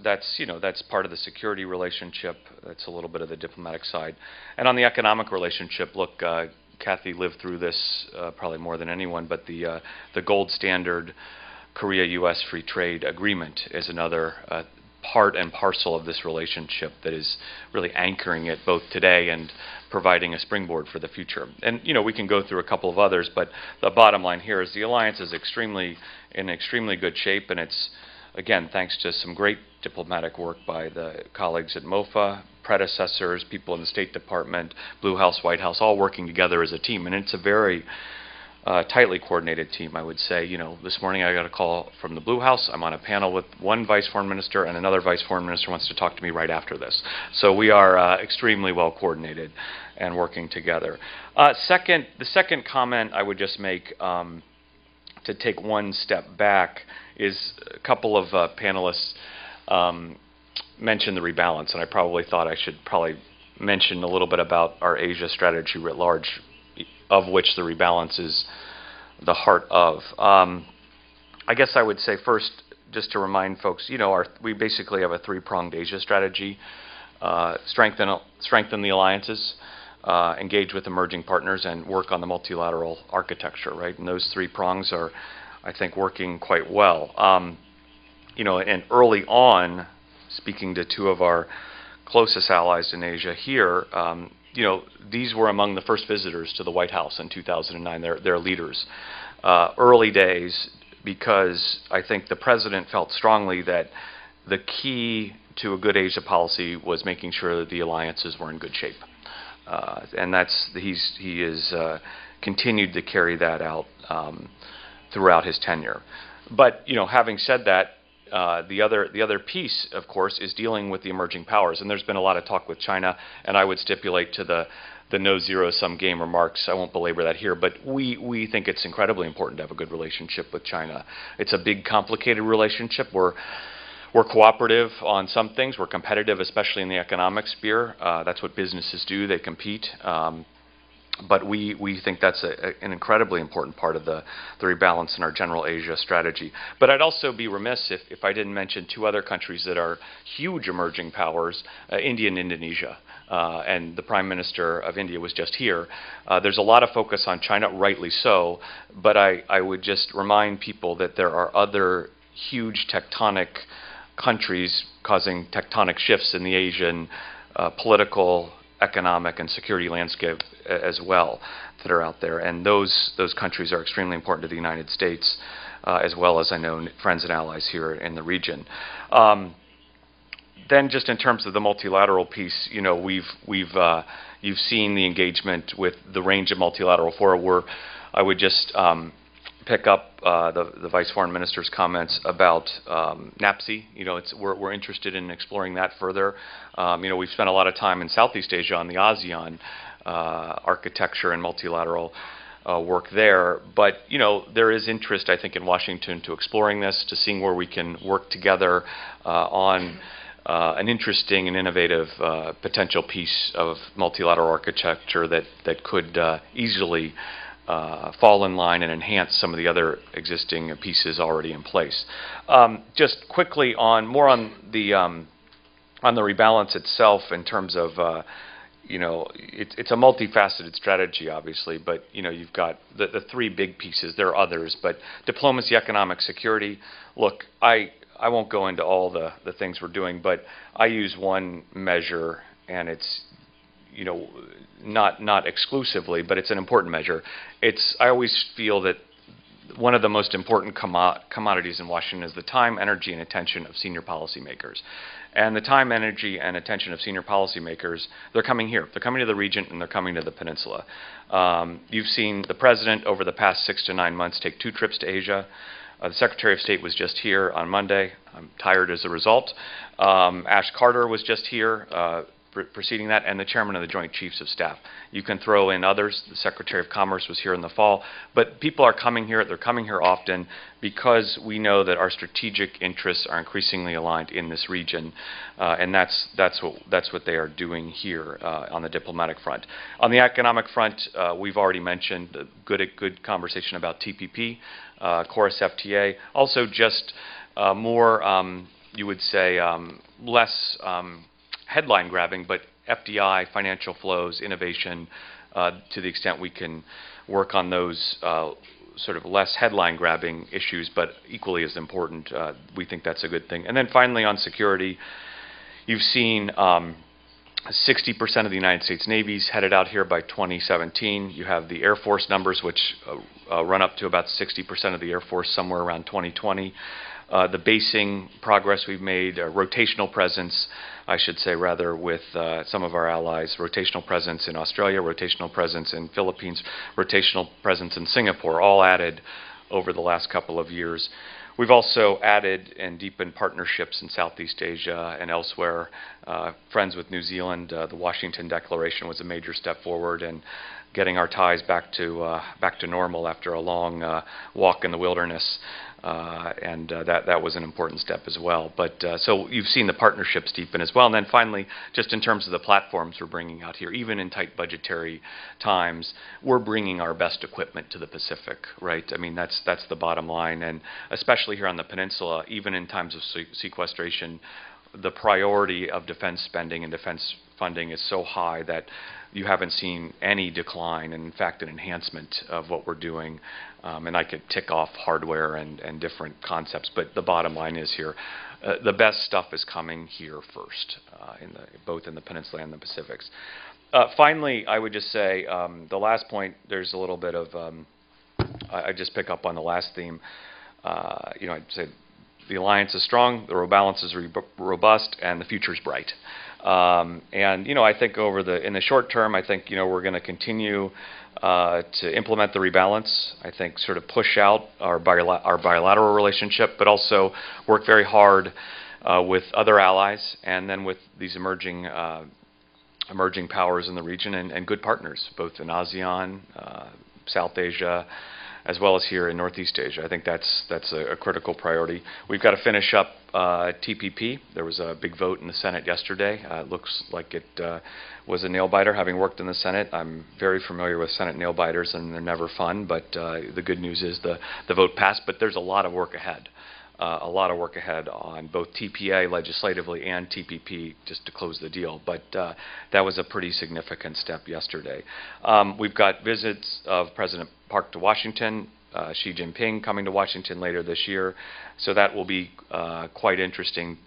part of the security relationship. That's a little bit of the diplomatic side. And on the economic relationship, look, Kathy lived through this probably more than anyone, but the gold standard Korea-U.S. free trade agreement is another part and parcel of this relationship that is really anchoring it both today and providing a springboard for the future. And we can go through a couple of others, but the bottom line here is the alliance is in extremely good shape, and it's, again, thanks to some great diplomatic work by the colleagues at MOFA, predecessors, people in the State Department, Blue House, White House, all working together as a team. And it's a very tightly coordinated team, I would say. This morning I got a call from the Blue House. I'm on a panel with one Vice Foreign Minister, and another Vice Foreign Minister wants to talk to me right after this. So we are extremely well coordinated and working together. The second comment I would just make, to take one step back, is a couple of panelists mentioned the rebalance, and I probably thought I should mention a little bit about our Asia strategy writ large, of which the rebalance is the heart of. I guess I would say first, just to remind folks, we basically have a three-pronged Asia strategy: strengthen the alliances, engage with emerging partners, and work on the multilateral architecture. Right, and those three prongs are, I think, working quite well. And early on, speaking to two of our closest allies in Asia here, these were among the first visitors to the White House in 2009, their leaders. Early days, because I think the president felt strongly that the key to a good Asia policy was making sure that the alliances were in good shape. And he has continued to carry that out throughout his tenure. But having said that, the other piece, of course, is dealing with the emerging powers. And there's been a lot of talk with China, and I would stipulate to the no zero-sum game remarks. I won't belabor that here, but we think it's incredibly important to have a good relationship with China. It's a big, complicated relationship. We're cooperative on some things. We're competitive, especially in the economic sphere. That's what businesses do. They compete. But we think that's an incredibly important part of the rebalance in our general Asia strategy. But I'd also be remiss if I didn't mention two other countries that are huge emerging powers, India and Indonesia. and the Prime Minister of India was just here. There's a lot of focus on China, rightly so, but I would just remind people that there are other huge tectonic countries causing tectonic shifts in the Asian political, economic, and security landscape as well that are out there. And those countries are extremely important to the United States, as well as, I know, friends and allies here in the region. Then just in terms of the multilateral piece, you know, you've seen the engagement with the range of multilateral fora. I would just pick up the Vice Foreign Minister's comments about NAPSI. You know, we're interested in exploring that further. You know, we've spent a lot of time in Southeast Asia on the ASEAN architecture and multilateral work there. But, you know, there is interest, I think, in Washington to exploring this, to seeing where we can work together on an interesting and innovative potential piece of multilateral architecture that could easily fall in line and enhance some of the other existing pieces already in place. Just quickly on the rebalance itself, in terms of you know, it's a multifaceted strategy, obviously, but you know, you've got the three big pieces. There are others, but diplomacy, economic security. Look, I won't go into all the things we're doing, but I use one measure, and it's, you know, not exclusively, but it's an important measure. I always feel that one of the most important commodities in Washington is the time, energy, and attention of senior policymakers. And the time, energy, and attention of senior policymakers, they're coming here. They're coming to the region, and they're coming to the peninsula. You've seen the President over the past 6 to 9 months take 2 trips to Asia. The Secretary of State was just here on Monday. I'm tired as a result. Ash Carter was just here preceding that, and the Chairman of the Joint Chiefs of Staff. You can throw in others. The Secretary of Commerce was here in the fall. But people are coming here. They're coming here often because we know that our strategic interests are increasingly aligned in this region, and that's what they are doing here on the diplomatic front. On the economic front, we've already mentioned a good conversation about TPP, Chorus FTA. Also, just more, you would say, less headline grabbing, but FDI, financial flows, innovation, to the extent we can work on those sort of less headline grabbing issues, but equally as important. We think that's a good thing. And then finally, on security, you've seen 60% of the United States Navy's headed out here by 2017. You have the Air Force numbers, which run up to about 60% of the Air Force somewhere around 2020. The basing progress we've made, rotational presence, I should say, rather, with some of our allies, rotational presence in Australia, rotational presence in Philippines, rotational presence in Singapore, all added over the last couple of years. We've also added and deepened partnerships in Southeast Asia and elsewhere. Friends with New Zealand, the Washington Declaration was a major step forward, and getting our ties back to normal after a long walk in the wilderness. And that was an important step as well. But so you've seen the partnerships deepen as well. And then finally, just in terms of the platforms we're bringing out here, even in tight budgetary times, we're bringing our best equipment to the Pacific, right? I mean, that's the bottom line. And especially here on the peninsula, even in times of sequestration, the priority of defense spending and defense funding is so high that you haven't seen any decline, and in fact an enhancement of what we're doing. And I could tick off hardware and different concepts, but the bottom line is here, the best stuff is coming here first, both in the peninsula and the Pacifics. Finally, I would just say the last point, there's a little bit of, I just pick up on the last theme. You know, I'd say the alliance is strong, the rebalance is robust, and the future is bright. And you know, I think in the short term, I think, you know, we're going to continue to implement the rebalance. I think sort of push out our bilateral relationship, but also work very hard with other allies, and then with these emerging powers in the region, and good partners, both in ASEAN, South Asia, as well as here in Northeast Asia. I think that's a critical priority. We've got to finish up TPP. There was a big vote in the Senate yesterday. It looks like it was a nail-biter. Having worked in the Senate, I'm very familiar with Senate nail-biters, and they're never fun, but the good news is the vote passed, but there's a lot of work ahead. a lot of work ahead on both TPA legislatively and TPP just to close the deal. But that was a pretty significant step yesterday. We've got visits of President Park to Washington, Xi Jinping coming to Washington later this year. So that will be quite interesting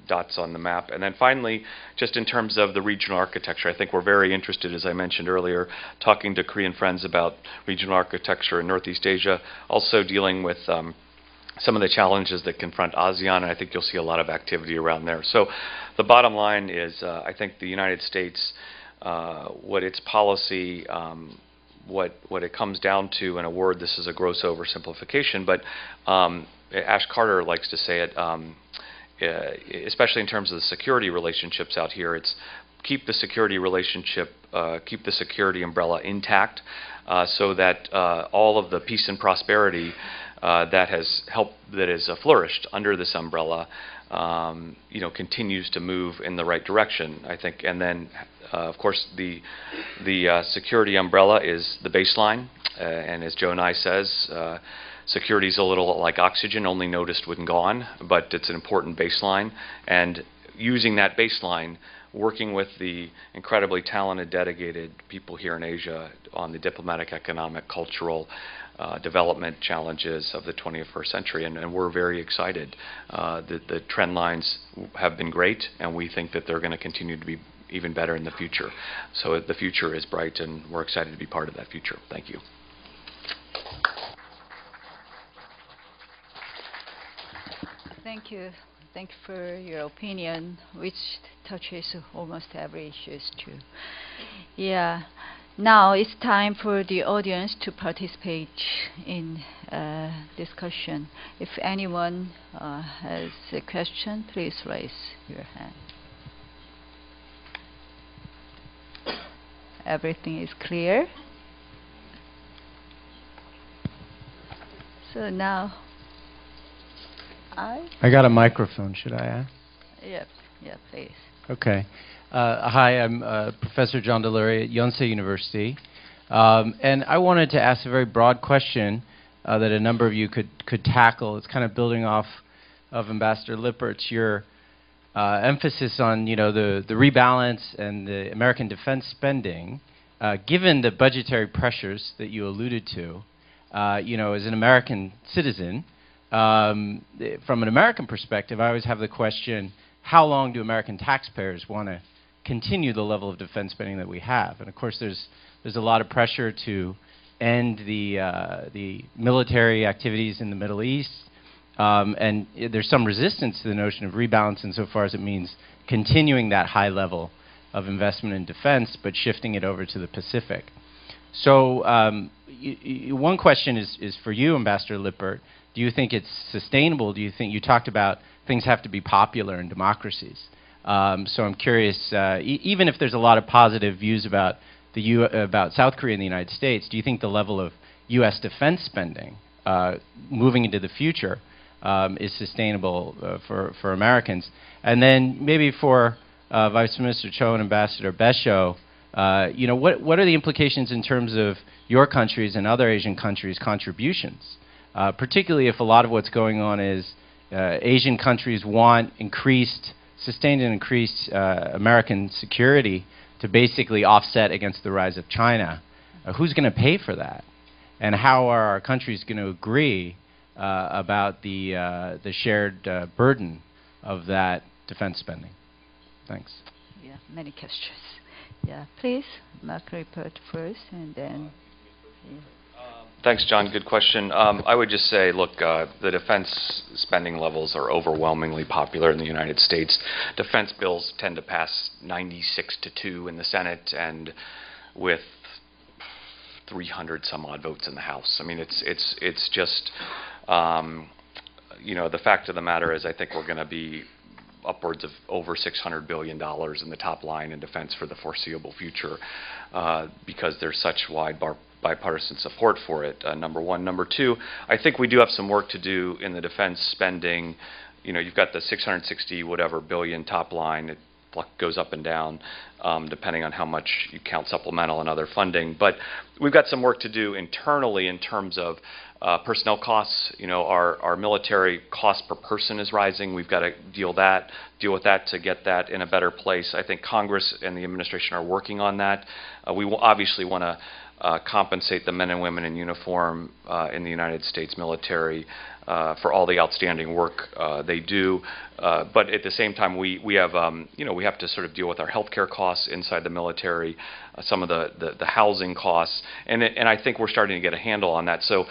dots on the map. And then finally, just in terms of the regional architecture, I think we're very interested, as I mentioned earlier, talking to Korean friends about regional architecture in Northeast Asia, also dealing with some of the challenges that confront ASEAN, and I think you'll see a lot of activity around there. So the bottom line is I think the United States, what its policy, what it comes down to, in a word, this is a gross oversimplification, but Ash Carter likes to say it, especially in terms of the security relationships out here, it's keep the security relationship, keep the security umbrella intact so that all of the peace and prosperity that has helped, that has flourished under this umbrella, continues to move in the right direction, I think. And then, of course, the security umbrella is the baseline, and as Joe Nye says, security is a little like oxygen, only noticed when gone, but it's an important baseline. And using that baseline, working with the incredibly talented, dedicated people here in Asia on the diplomatic, economic, cultural development challenges of the 21st century, and we're very excited. The trend lines have been great, and we think that they're going to continue to be even better in the future. So the future is bright, and we're excited to be part of that future. Thank you. Thank you. Thank you for your opinion, which touches almost every issue too. Yeah. Now it's time for the audience to participate in discussion. If anyone has a question, please raise your hand. Everything is clear. So now, I got a microphone. Should I ask? Yep. Yeah, please. Okay. Hi, I'm Professor John Delury at Yonsei University. And I wanted to ask a very broad question that a number of you could tackle. It's kind of building off of Ambassador Lippert's, your emphasis on the rebalance and the American defense spending. Given the budgetary pressures that you alluded to, as an American citizen, from an American perspective, I always have the question, how long do American taxpayers want to continue the level of defense spending that we have? And of course, there's a lot of pressure to end the military activities in the Middle East, and there's some resistance to the notion of rebalance insofar as it means continuing that high level of investment in defense, but shifting it over to the Pacific. So one question is for you, Ambassador Lippert. Do you think it's sustainable? Do you think, you talked about things have to be popular in democracies? So I'm curious, even if there's a lot of positive views about about South Korea and the United States, do you think the level of U.S. defense spending moving into the future is sustainable for Americans? And then maybe for Vice Minister Cho and Ambassador Besho, what are the implications in terms of your countries and other Asian countries' contributions? Particularly if a lot of what's going on is Asian countries want sustained and increased American security to basically offset against the rise of China. Who's going to pay for that? And how are our countries going to agree about the shared burden of that defense spending? Thanks. Yeah, many questions. Yeah, please, Mark Lippert first, and then... Yeah. Thanks, John. Good question. I would just say, look, the defense spending levels are overwhelmingly popular in the United States. Defense bills tend to pass 96-2 in the Senate, and with 300 some odd votes in the House. I mean, it's just, the fact of the matter is, I think we're going to be upwards of over $600 billion in the top line in defense for the foreseeable future because there's such wide bipartisan support for it, number one. Number two, I think we do have some work to do in the defense spending. You've got the 660 whatever billion top line. It goes up and down depending on how much you count supplemental and other funding. But we've got some work to do internally in terms of Personnel costs, our military cost per person is rising. We've got to deal with that to get that in a better place. I think Congress and the administration are working on that. We will obviously want to compensate the men and women in uniform in the United States military for all the outstanding work they do. But at the same time, we have we have to sort of deal with our healthcare costs inside the military, some of the housing costs, and I think we're starting to get a handle on that. So,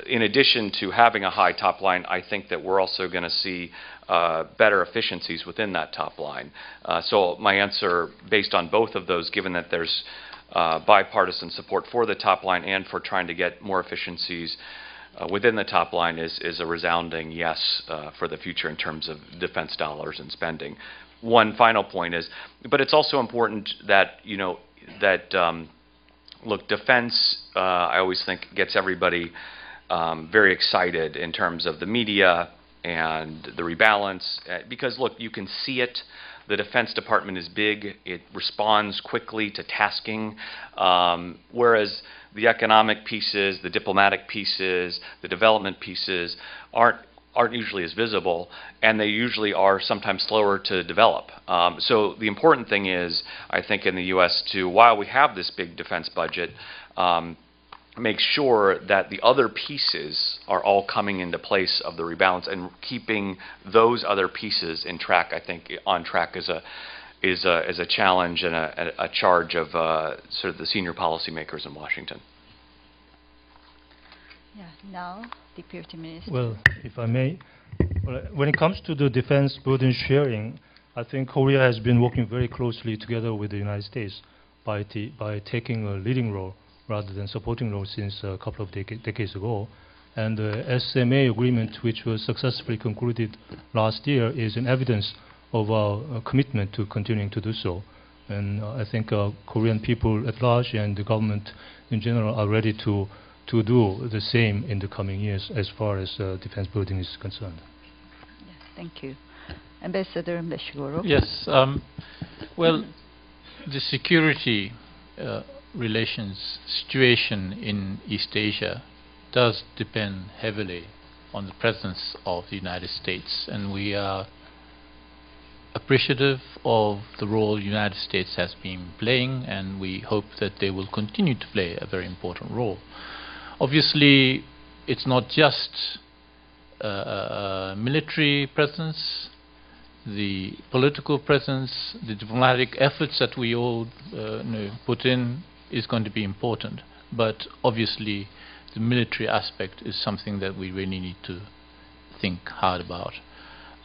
in addition to having a high top line, I think that we're also going to see better efficiencies within that top line. So my answer, based on both of those, given that there's bipartisan support for the top line and for trying to get more efficiencies within the top line, is a resounding yes for the future in terms of defense dollars and spending. One final point is, but it's also important that, look, defense, I always think, gets everybody very excited in terms of the media and the rebalance, because look, you can see it. The Defense Department is big. It responds quickly to tasking, whereas the economic pieces, the diplomatic pieces, the development pieces aren't usually as visible, and they usually are sometimes slower to develop. So the important thing is, I think, in the U.S. to, while we have this big defense budget, make sure that the other pieces are all coming into place of the rebalance, and keeping those other pieces in track, I think, on track is a challenge and a charge of sort of the senior policymakers in Washington. Yeah, now, Deputy Minister. Well, if I may, when it comes to the defense burden sharing, I think Korea has been working very closely together with the United States by taking a leading role rather than supporting role since a couple of decades ago. And the SMA agreement, which was successfully concluded last year, is an evidence of our commitment to continuing to do so. And I think Korean people at large and the government in general are ready to do the same in the coming years as far as defense building is concerned. Yes, thank you. Ambassador Meshigoro. Yes. Well, the security relations situation in East Asia does depend heavily on the presence of the United States, and we are appreciative of the role the United States has been playing, and we hope that they will continue to play a very important role. Obviously, it's not just military presence, the political presence, the diplomatic efforts that we all put in is going to be important, but obviously the military aspect is something that we really need to think hard about.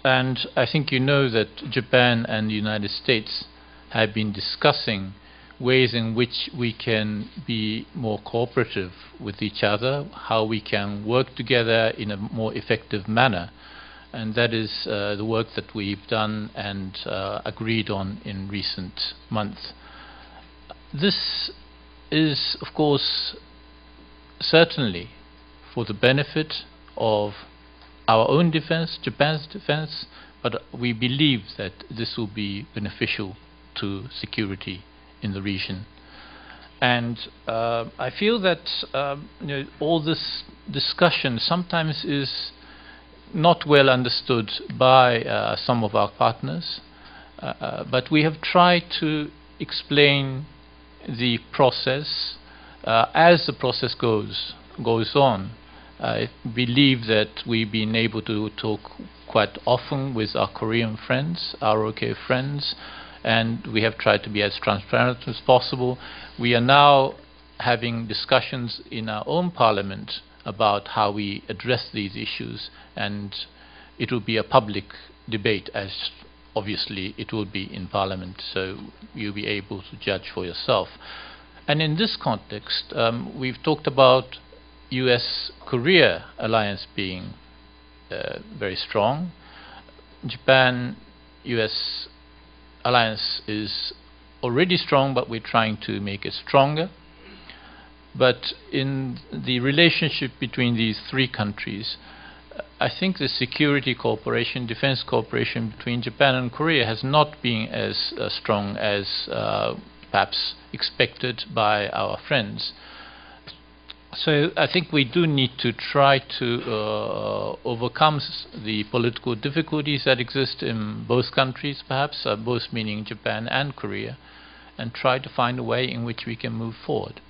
And I think you know that Japan and the United States have been discussing ways in which we can be more cooperative with each other, how we can work together in a more effective manner. And that is the work that we've done and agreed on in recent months. This is, of course, certainly for the benefit of our own defense, Japan's defense, but we believe that this will be beneficial to security in the region. And I feel that all this discussion sometimes is not well understood by some of our partners, but we have tried to explain the process as the process goes on. I believe that we've been able to talk quite often with our Korean friends, our OK friends, and we have tried to be as transparent as possible. We are now having discussions in our own parliament about how we address these issues, and it will be a public debate, as obviously it will be in parliament, so you'll be able to judge for yourself. And in this context, we've talked about US-Korea alliance being very strong. Japan-US alliance is already strong, but we're trying to make it stronger. But in the relationship between these three countries, I think the security cooperation, defense cooperation between Japan and Korea has not been as strong as perhaps expected by our friends. So I think we do need to try to overcome the political difficulties that exist in both countries, perhaps, both meaning Japan and Korea, and try to find a way in which we can move forward.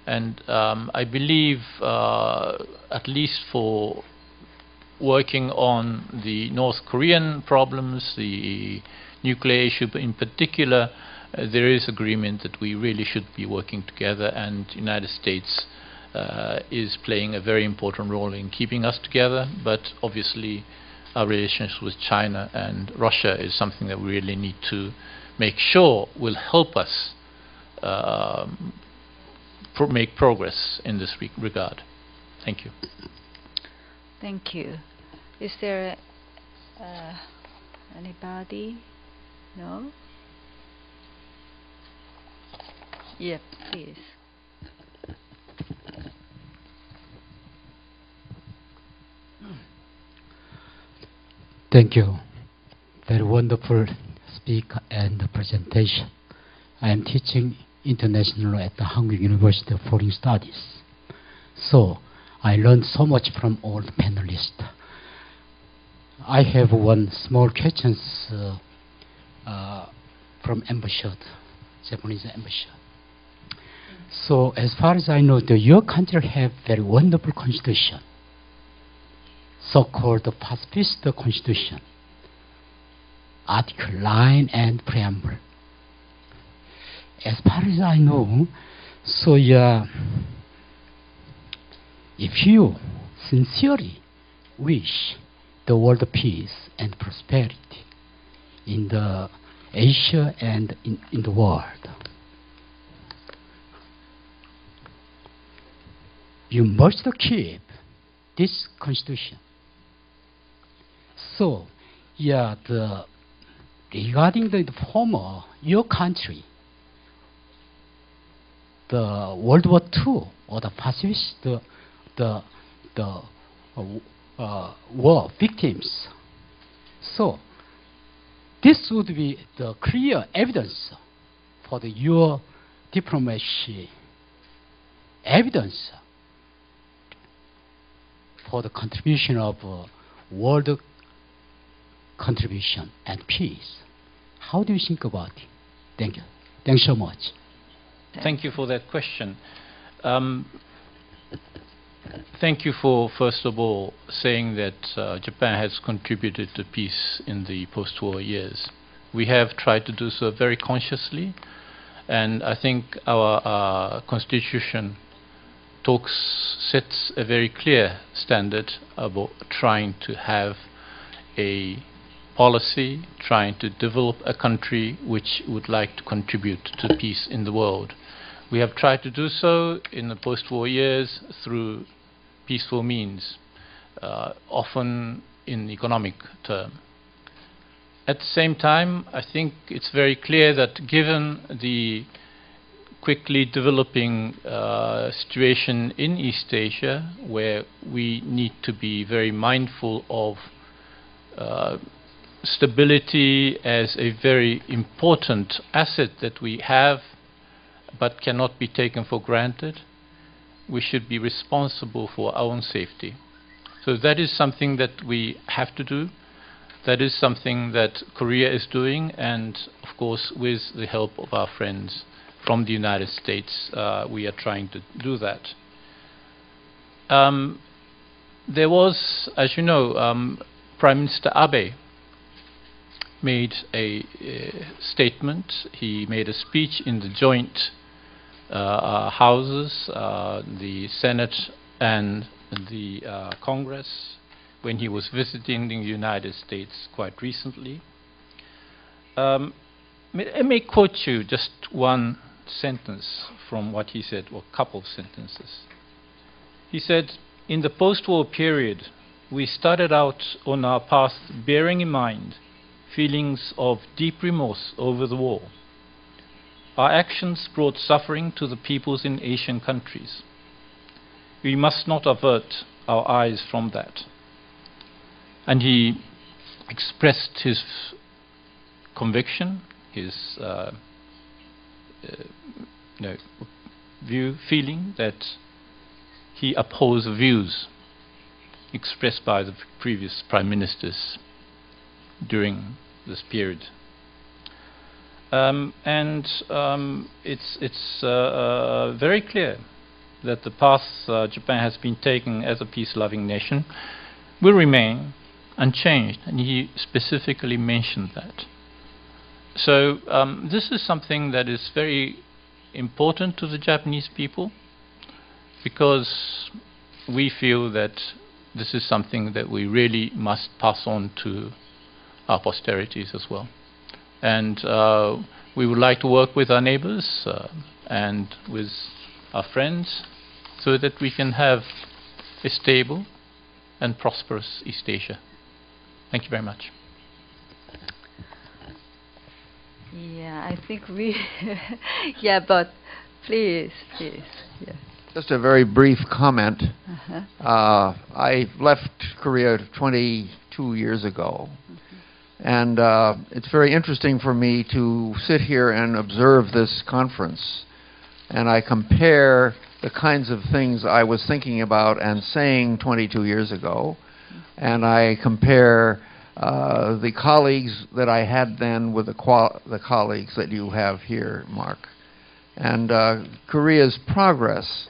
And I believe, at least for working on the North Korean problems, the nuclear issue in particular, there is agreement that we really should be working together, and the United States is playing a very important role in keeping us together. But obviously our relations with China and Russia is something that we really need to make sure will help us make progress in this regard. Thank you. Thank you. Is there anybody? No? Yeah, please. Thank you. Very wonderful speak and presentation. I am teaching international at the Hanguk University of Foreign Studies. So I learned so much from all the panelists. I have one small question from ambassador, Japanese ambassador. So as far as I know, your country have very wonderful constitution, so-called the pacifist constitution, Article 9 and preamble. As far as I know, so if you sincerely wish the world peace and prosperity in the Asia and in the world, you must keep this constitution. So, regarding the former, your country, the World War II or the pacifist, the war victims. So, this would be the clear evidence for your diplomacy, evidence for the contribution of world contribution and peace. How do you think about it? Thank you. Thanks so much. Thank you for that question. Thank you for, first of all, saying that Japan has contributed to peace in the post-war years. We have tried to do so very consciously, and I think our constitution sets a very clear standard about trying to have a policy, trying to develop a country which would like to contribute to peace in the world. We have tried to do so in the post-war years through peaceful means, often in economic terms. At the same time, I think it's very clear that given the quickly developing situation in East Asia, where we need to be very mindful of stability as a very important asset that we have but cannot be taken for granted, we should be responsible for our own safety. So that is something that we have to do. That is something that Korea is doing, and of course with the help of our friends from the United States, we are trying to do that. There was, as you know, Prime Minister Abe made a statement. He made a speech in the joint houses, the Senate and the Congress, when he was visiting the United States quite recently. I may quote you just one sentence from what he said, or a couple of sentences. He said, "In the post-war period, we started out on our path bearing in mind feelings of deep remorse over the war. Our actions brought suffering to the peoples in Asian countries. We must not avert our eyes from that." And he expressed his conviction, his feeling that he upholds views expressed by the previous prime ministers during this period. It's very clear that the path Japan has been taking as a peace-loving nation will remain unchanged, and he specifically mentioned that. So this is something that is very important to the Japanese people, because we feel that this is something that we really must pass on to our posterities as well. And we would like to work with our neighbors and with our friends so that we can have a stable and prosperous East Asia. Thank you very much. Yeah, I think we... yeah, but please. Yeah. Just a very brief comment. I left Korea 22 years ago. And it's very interesting for me to sit here and observe this conference. And I compare the kinds of things I was thinking about and saying 22 years ago. And I compare the colleagues that I had then with the colleagues that you have here, Mark. And Korea's progress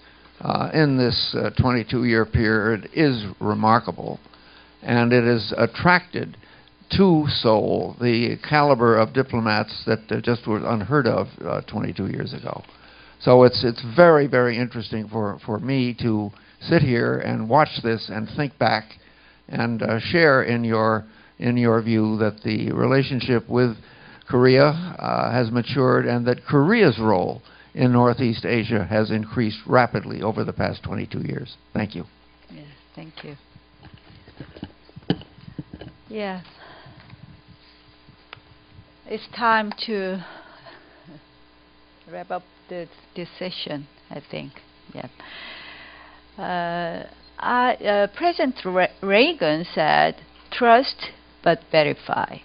in this 22-year period is remarkable. And it has attracted to Seoul the caliber of diplomats that just were unheard of 22 years ago. So it's very, very interesting for me to sit here and watch this and think back and share in your view that the relationship with Korea has matured, and that Korea's role in Northeast Asia has increased rapidly over the past 22 years. Thank you. Yes, thank you. Yes. It's time to wrap up this session, I think. Yeah. President Reagan said, "Trust but verify."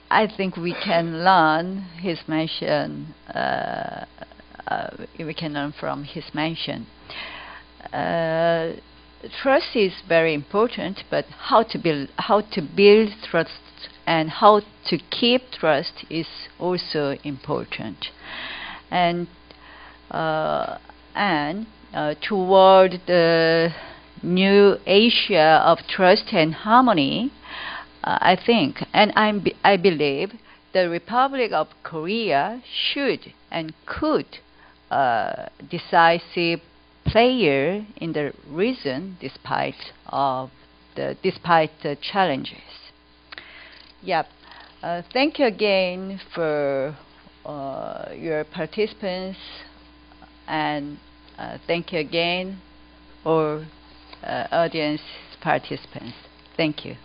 I think we can learn his mention. We can learn from his mention. Trust is very important, but how to build trust and how to keep trust is also important. And toward the new Asia of trust and harmony, I think, and I believe, the Republic of Korea should and could decisive player in the region despite the challenges. Yep. Thank you again for your participants, and thank you again for audience participants. Thank you.